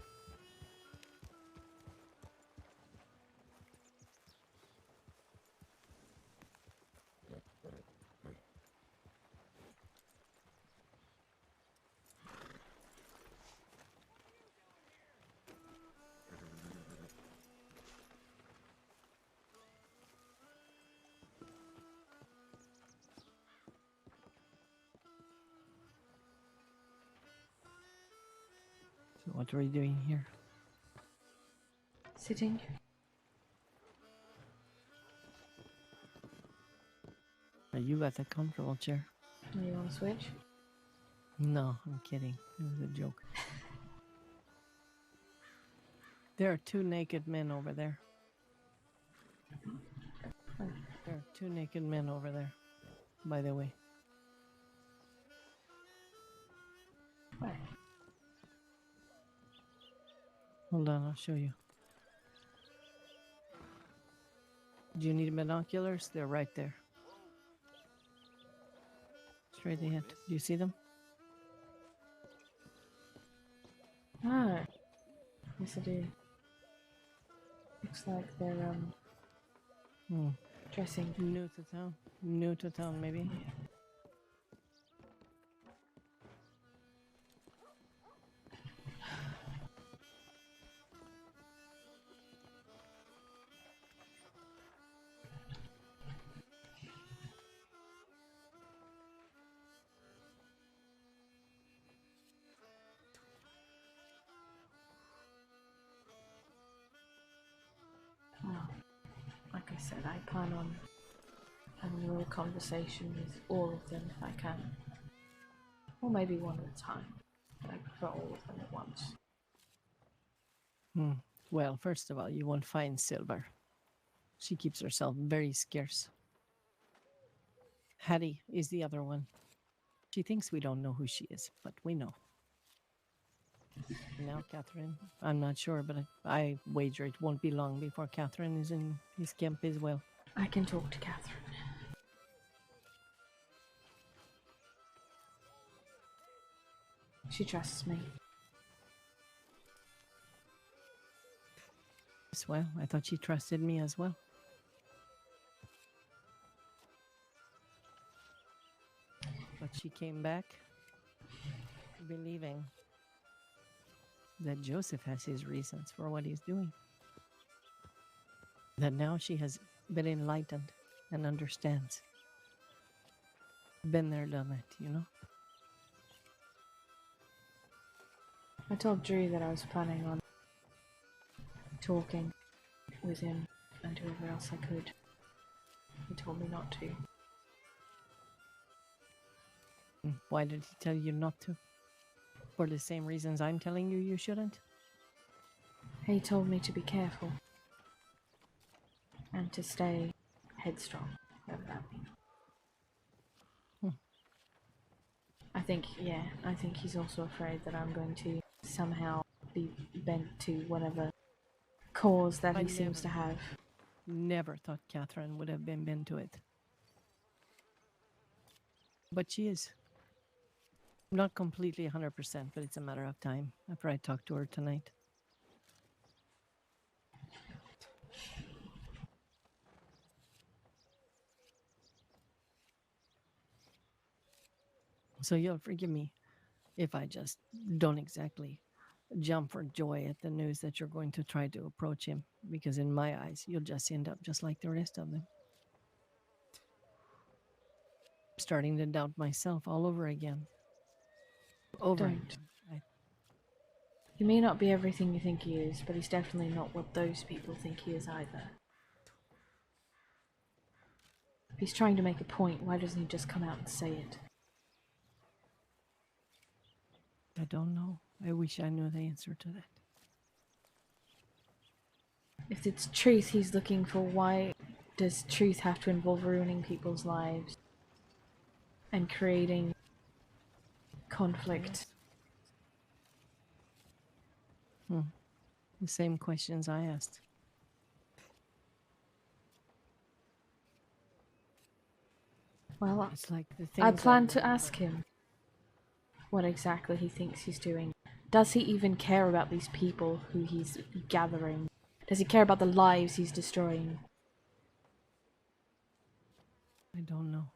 So what are we doing here? Sitting. You got the comfortable chair. Do you want to switch? No, I'm kidding. It was a joke. There are two naked men over there. There are two naked men over there, by the way. Where? Hold on, I'll show you. Do you need binoculars? They're right there. Straight ahead. Do you see them? Ah. Yes, I do. Looks like they're, dressing. New to town. New to town, maybe. Oh, like I said, I plan on having a little conversation with all of them if I can. Or maybe one at a time. But I prefer all of them at once. Well, first of all, you won't find Silver. She keeps herself very scarce. Hattie is the other one. She thinks we don't know who she is, but we know. Now, Catherine, I'm not sure, but I wager it won't be long before Catherine is in his camp as well. I can talk to Catherine. She trusts me. Well, I thought she trusted me as well. But she came back believing that Joseph has his reasons for what he's doing. That now she has been enlightened and understands. Been there, done it, you know? I told Drew that I was planning on talking with him and whoever else I could. He told me not to. Why did he tell you not to? For the same reasons I'm telling you you shouldn't? He told me to be careful. And to stay headstrong, whatever that means. I think he's also afraid that I'm going to somehow be bent to whatever cause that he seems to have. Never thought Catherine would have been bent to it. But she is. Not completely 100%, but it's a matter of time after I talk to her tonight. So you'll forgive me if I just don't exactly jump for joy at the news that you're going to try to approach him, because in my eyes, you'll just end up just like the rest of them. I'm starting to doubt myself all over again. Don't. He may not be everything you think he is, but he's definitely not what those people think he is either. If he's trying to make a point, why doesn't he just come out and say it? I don't know. I wish I knew the answer to that. If it's truth he's looking for, why does truth have to involve ruining people's lives and creating conflict? The same questions I asked. Well, it's like the I things plan to ask him what exactly he thinks he's doing. Does he even care about these people who he's gathering? Does he care about the lives he's destroying? I don't know.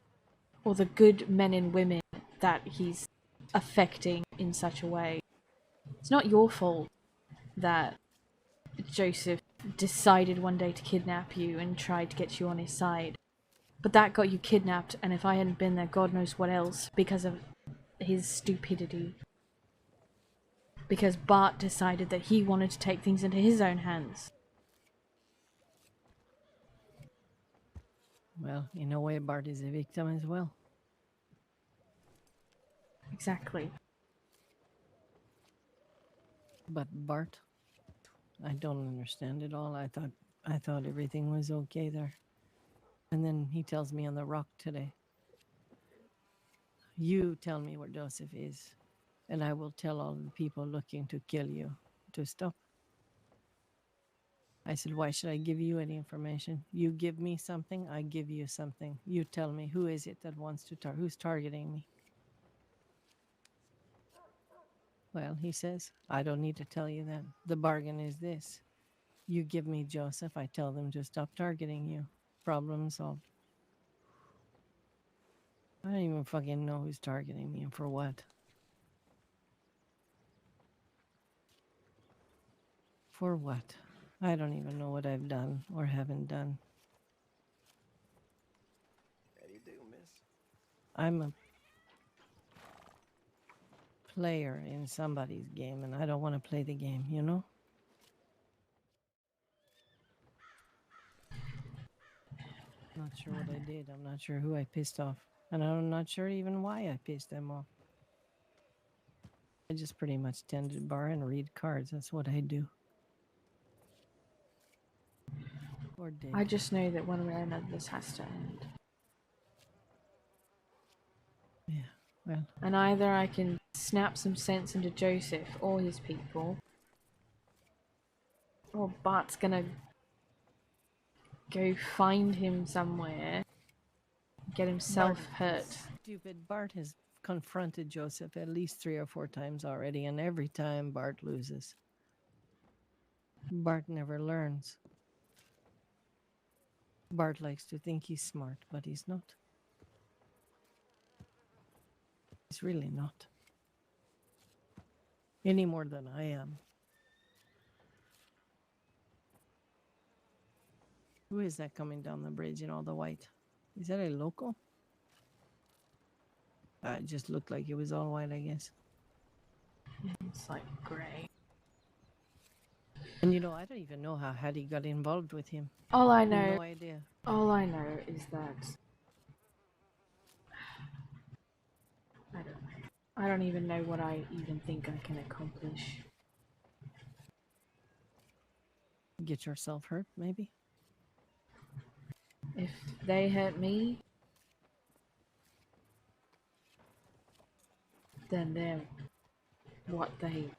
Or the good men and women that he's affecting in such a way? It's not your fault that Joseph decided one day to kidnap you and tried to get you on his side. But that got you kidnapped, and if I hadn't been there, God knows what else, because of his stupidity. Because Bart decided that he wanted to take things into his own hands. Well, in a way, Bart is a victim as well. Exactly. But Bart, I don't understand it all. I thought everything was okay there. And then he tells me on the rock today, you tell me where Joseph is, and I will tell all the people looking to kill you to stop. I said, why should I give you any information? You give me something, I give you something. You tell me, who is it that wants to who's targeting me? Well, he says, I don't need to tell you that. The bargain is this. You give me Joseph, I tell them to stop targeting you. Problem solved. I don't even fucking know who's targeting me and for what. For what? I don't even know what I've done or haven't done. How do you do, miss? I'm a player in somebody's game, and I don't want to play the game, you know? Not sure what I did. I'm not sure who I pissed off. And I'm not sure even why I pissed them off. I just pretty much tend to bar and read cards. That's what I do. Or did. I just know that one way or another this has to end. Yeah, well. And either I can snap some sense into Joseph or his people, or Bart's gonna go find him somewhere, get himself hurt. Stupid Bart has confronted Joseph at least 3 or 4 times already, and every time Bart loses. Bart never learns. Bart likes to think he's smart, but he's not. He's really not. Any more than I am. Who is that coming down the bridge in all the white? Is that a local? It just looked like it was all white, I guess. It's like grey. And you know, I don't even know how Hattie got involved with him. All I have know, no idea. all I know is that I don't know. I don't even know what I even think I can accomplish. Get yourself hurt, maybe? If they hurt me, then they're what they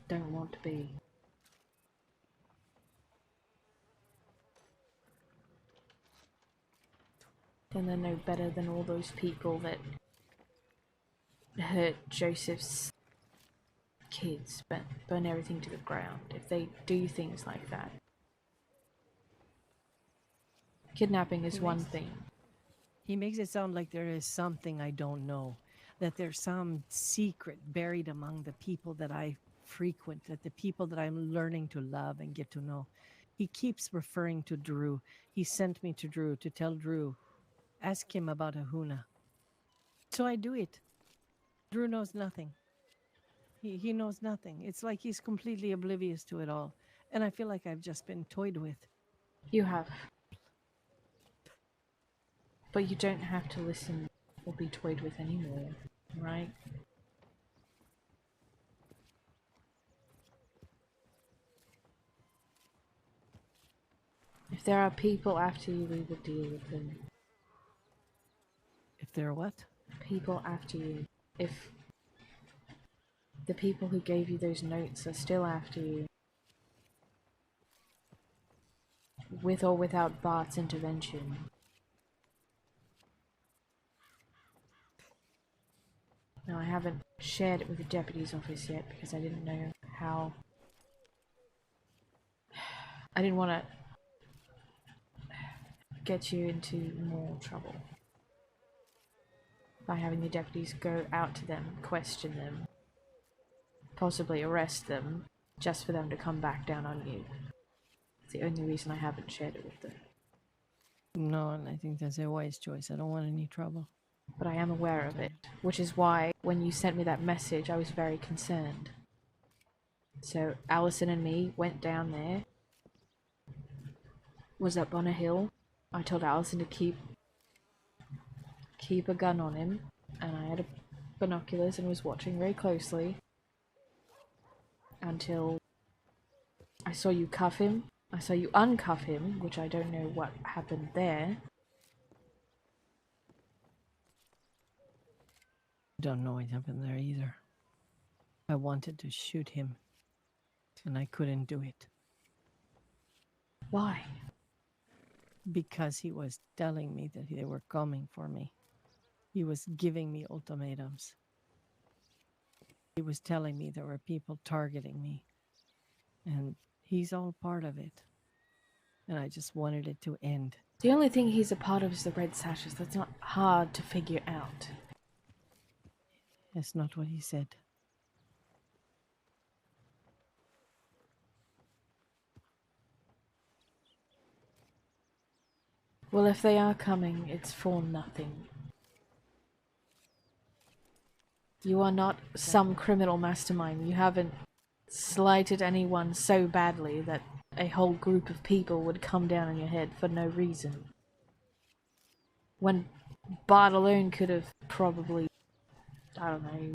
don't want to be. Then they're no better than all those people that hurt Joseph's kids, but burn everything to the ground. If they do things like that. Kidnapping is one thing. He makes it sound like there is something I don't know. That there's some secret buried among the people that I frequent, that the people that I'm learning to love and get to know. He keeps referring to Drew. He sent me to Drew to tell Drew, ask him about Ahuna. So I do it. Drew knows nothing. He knows nothing. It's like he's completely oblivious to it all. And I feel like I've just been toyed with. You have. But you don't have to listen or be toyed with anymore, right? If there are people after you, we will deal with them. If there are what? People after you. If the people who gave you those notes are still after you, with or without Bart's intervention, now, I haven't shared it with the deputy's office yet because I didn't know how. I didn't want to get you into more trouble by having the deputies go out to them, question them, possibly arrest them, just for them to come back down on you. It's the only reason I haven't shared it with them. No, and I think that's a wise choice. I don't want any trouble. But I am aware of it, which is why when you sent me that message, I was very concerned. So Allison and me went down there, was up on a hill. I told Allison to keep a gun on him, and I had binoculars and was watching very closely until I saw you cuff him. I saw you uncuff him, which I don't know what happened there. Don't know what happened there either. I wanted to shoot him, and I couldn't do it. Why? Because he was telling me that they were coming for me. He was giving me ultimatums. He was telling me there were people targeting me. And he's all part of it. And I just wanted it to end. The only thing he's a part of is the red sashes. That's not hard to figure out. That's not what he said. Well, if they are coming, it's for nothing. You are not some criminal mastermind. You haven't slighted anyone so badly that a whole group of people would come down on your head for no reason. When Bart alone could have probably, I don't know,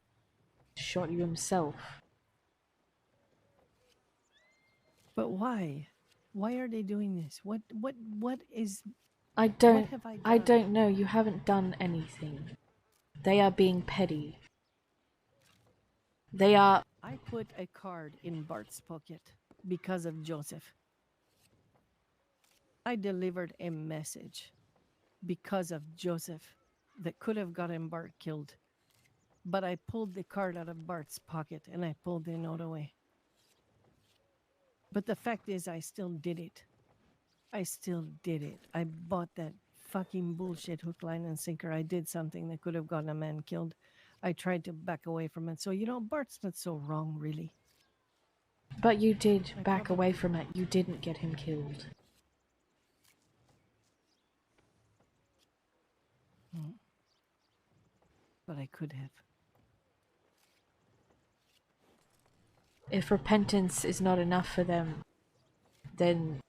shot you himself. But why? Why are they doing this? What is... I don't, What have I I done? don't know. You haven't done anything. They are being petty. They are... I put a card in Bart's pocket because of Joseph. I delivered a message because of Joseph that could have gotten Bart killed. But I pulled the card out of Bart's pocket and I pulled the note away. But the fact is, I still did it. I still did it. I bought that fucking bullshit hook, line, and sinker. I did something that could have gotten a man killed. I tried to back away from it. So, you know, Bart's not so wrong, really. But you did I back away probably- from it. You didn't get him killed. But I could have. If repentance is not enough for them, then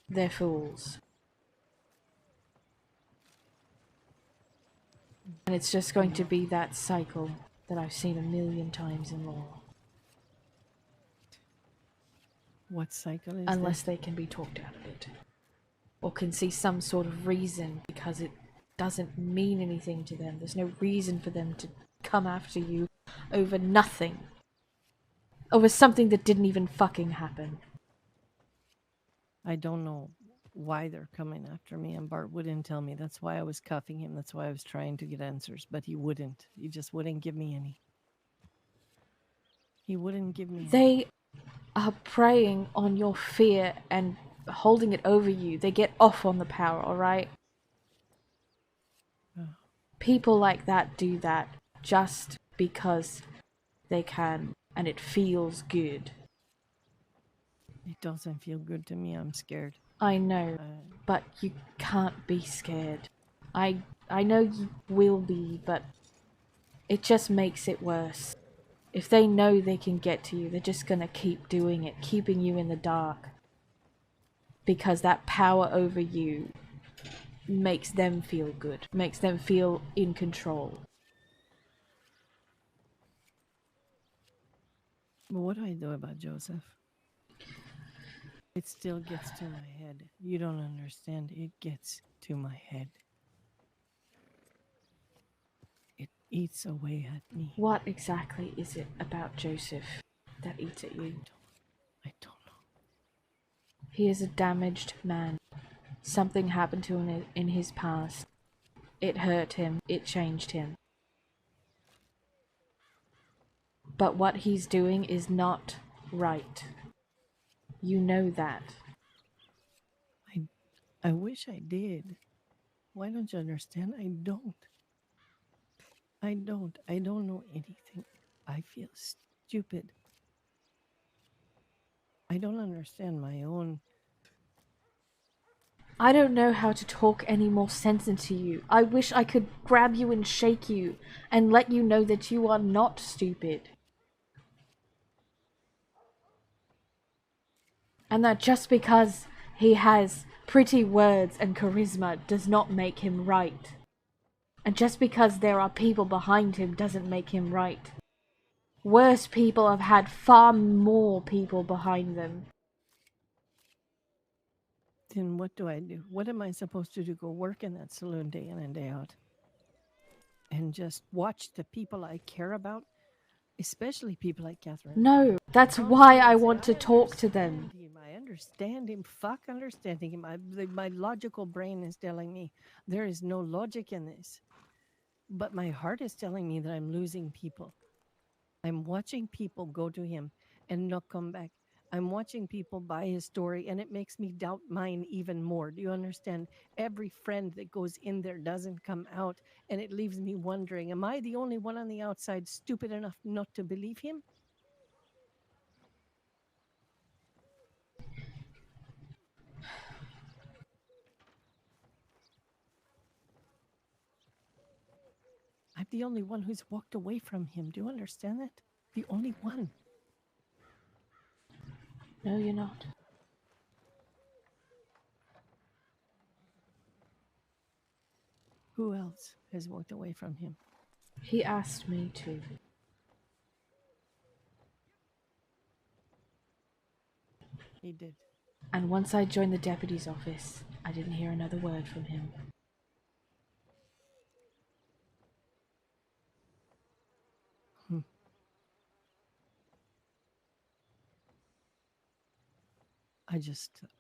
they're fools. And it's just going to be that cycle that I've seen a million times in law. What cycle is Unless they can be talked out of it. Or can see some sort of reason, because it doesn't mean anything to them. There's no reason for them to come after you over nothing. Over something that didn't even fucking happen. I don't know why they're coming after me, and Bart wouldn't tell me. That's why I was cuffing him. That's why I was trying to get answers, but he wouldn't. He just wouldn't give me any. He wouldn't give me any. They are preying on your fear and holding it over you. They get off on the power, alright? People like that do that just because they can, and it feels good. It doesn't feel good to me. I'm scared. I know, but you can't be scared. I know you will be, but it just makes it worse. If they know they can get to you, they're just gonna keep doing it, keeping you in the dark. Because that power over you makes them feel good, makes them feel in control. But what do I do about Joseph? It still gets to my head. You don't understand. It gets to my head. It eats away at me. What exactly is it about Joseph that eats at you? I don't know. He is a damaged man. Something happened to him in his past. It hurt him. It changed him. But what he's doing is not right. You know that. I wish I did. Why don't you understand? I don't. I don't know anything. I feel stupid. I don't understand my own... I don't know how to talk any more sense into you. I wish I could grab you and shake you and let you know that you are not stupid. And that just because he has pretty words and charisma does not make him right. And just because there are people behind him doesn't make him right. Worse people have had far more people behind them. Then what do I do? What am I supposed to do? Go work in that saloon day in and day out? And just watch the people I care about? Especially people like Catherine. No, that's why I want to talk to them. I understand him. Fuck understanding him. My logical brain is telling me there is no logic in this. But my heart is telling me that I'm losing people. I'm watching people go to him and not come back. I'm watching people buy his story, and it makes me doubt mine even more. Do you understand? Every friend that goes in there doesn't come out, and it leaves me wondering, am I the only one on the outside stupid enough not to believe him? I'm the only one who's walked away from him. Do you understand that? The only one. No, you're not. Who else has walked away from him? He asked me to. He did. And once I joined the deputy's office, I didn't hear another word from him.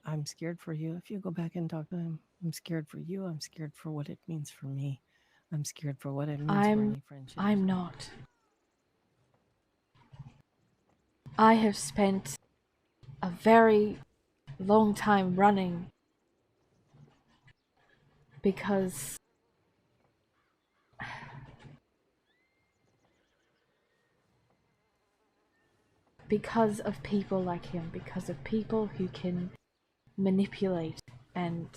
I'm scared for you. If you go back and talk to him, I'm scared for you. I'm scared for what it means for me. I'm scared for what it means for any friendship. I'm not. I have spent a very long time running because of people like him, because of people who can manipulate and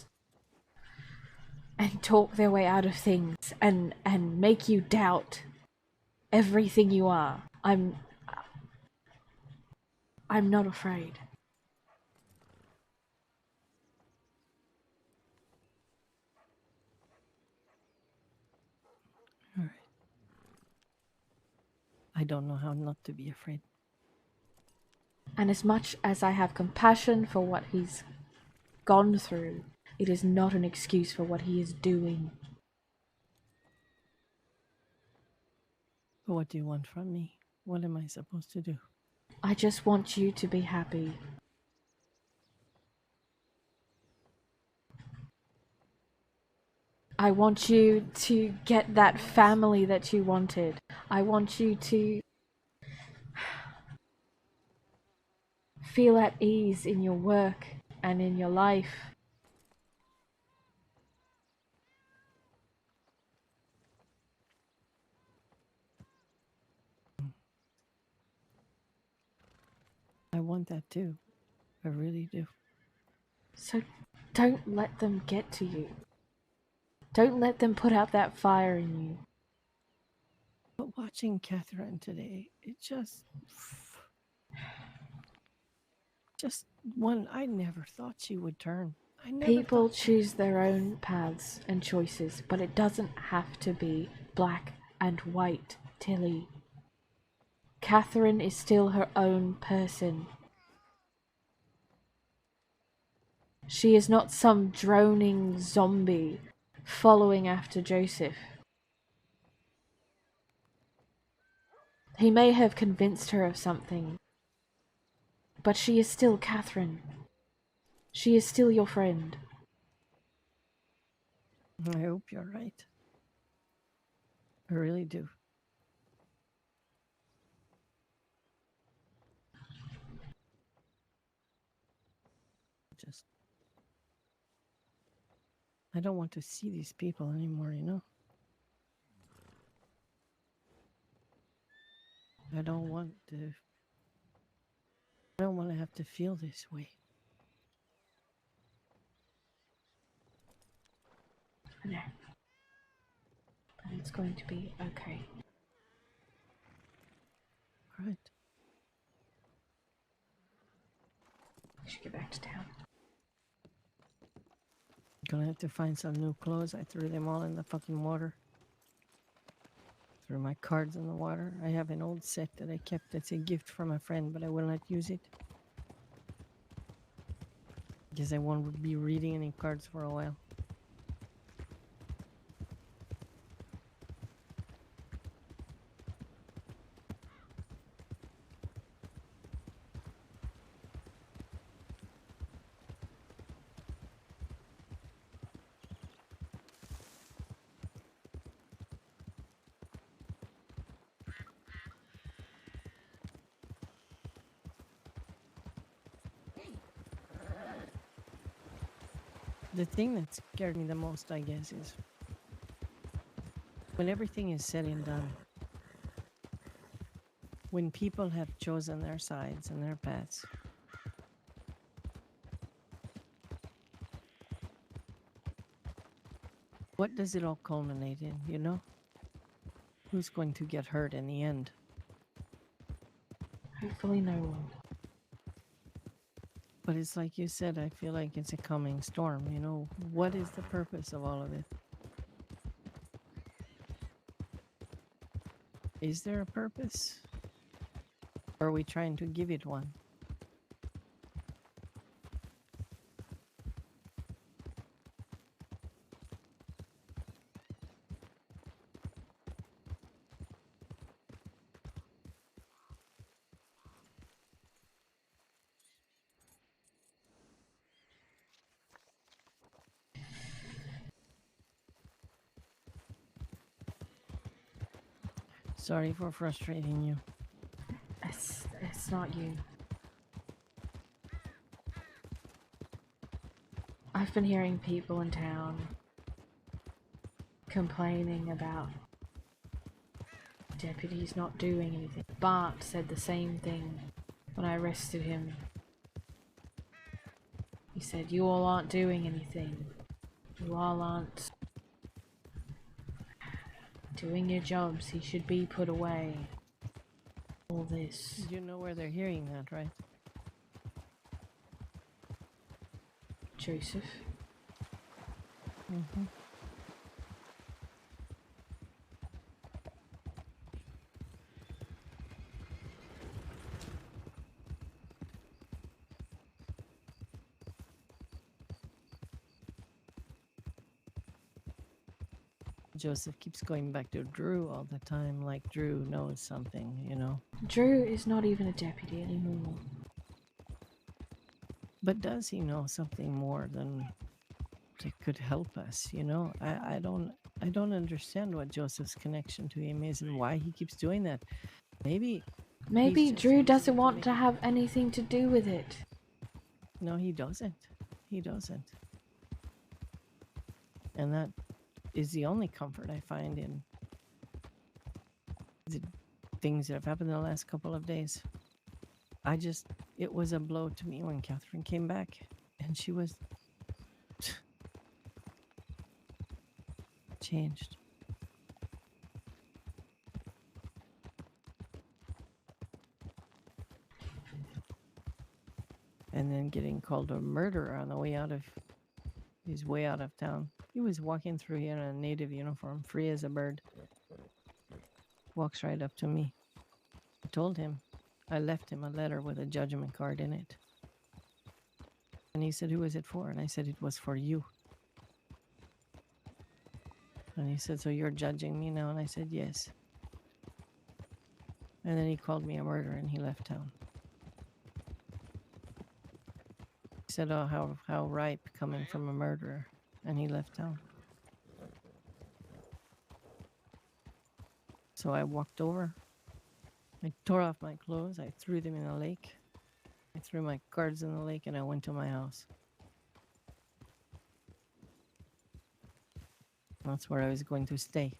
talk their way out of things and make you doubt everything you are. I'm not afraid. All right. I don't know how not to be afraid. And as much as I have compassion for what he's gone through, it is not an excuse for what he is doing. What do you want from me? What am I supposed to do? I just want you to be happy. I want you to get that family that you wanted. I want you to feel at ease in your work and in your life. I want that too. I really do. So don't let them get to you. Don't let them put out that fire in you. But watching Catherine today, it just one, I never thought she would turn. People choose their own paths and choices, but it doesn't have to be black and white, Tilly. Catherine is still her own person. She is not some droning zombie following after Joseph. He may have convinced her of something, but she is still Catherine. She is still your friend. I hope you're right. I really do. I don't want to see these people anymore, you know? I don't want to have to feel this way. I know. But it's going to be okay. Right. We should get back to town. Gonna have to find some new clothes. I threw them all in the fucking water. Threw my cards in the water. I have an old set that I kept that's a gift from a friend, but I will not use it. Because I won't be reading any cards for a while. The thing that scared me the most, I guess, is when everything is said and done, when people have chosen their sides and their paths, what does it all culminate in, you know? Who's going to get hurt in the end? Hopefully no one. But it's like you said, I feel like it's a coming storm, you know? What is the purpose of all of it? Is there a purpose? Or are we trying to give it one? Sorry for frustrating you. It's not you. I've been hearing people in town complaining about deputies not doing anything. Bart said the same thing when I arrested him. He said, "You all aren't doing anything. You all aren't doing your jobs. He should be put away." All this. You know where they're hearing that, right? Joseph. Mm-hmm. Joseph keeps going back to Drew all the time, like Drew knows something, you know. Drew is not even a deputy anymore. But does he know something more than that could help us, you know? I don't understand what Joseph's connection to him is and why he keeps doing that. Maybe Drew doesn't want to have anything to do with it. No, he doesn't. He doesn't. And that is the only comfort I find in the things that have happened in the last couple of days. It was a blow to me when Catherine came back and she was changed. And then getting called a murderer on the way out of his way out of town. He was walking through here in a native uniform, free as a bird. Walks right up to me. I told him. I left him a letter with a judgment card in it. And he said, "Who was it for?" And I said, "It was for you." And he said, "So you're judging me now?" And I said, "Yes." And then he called me a murderer and he left town. He said, "Oh, how ripe coming from a murderer." And he left town. So I walked over. I tore off my clothes. I threw them in the lake. I threw my cards in the lake and I went to my house. That's where I was going to stay.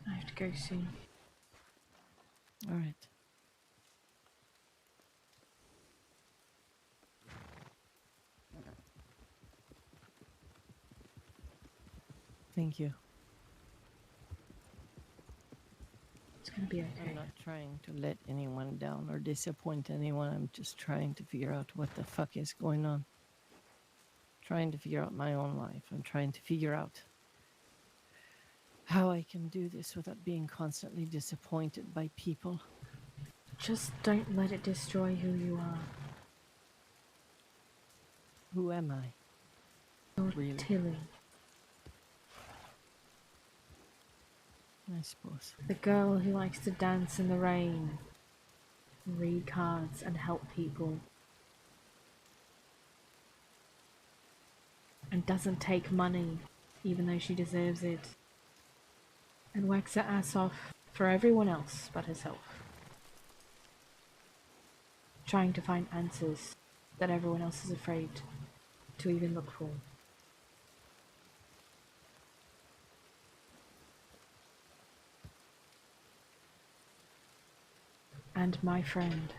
I have to go soon. All right. Thank you. It's gonna be okay. I'm not trying to let anyone down or disappoint anyone. I'm just trying to figure out what the fuck is going on. Trying to figure out my own life. I'm trying to figure out how I can do this without being constantly disappointed by people. Just don't let it destroy who you are. Who am I? You're Really? Tilly, I suppose. the girl who likes to dance in the rain, read cards and help people, and doesn't take money even though she deserves it, and works her ass off for everyone else but herself, trying to find answers that everyone else is afraid to even look for. and my friend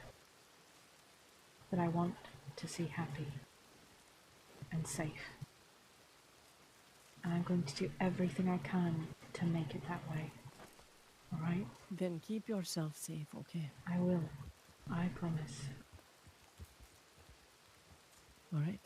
that I want to see happy and safe. And I'm going to do everything I can to make it that way. Alright? Then keep yourself safe, okay? I will. I promise. All right.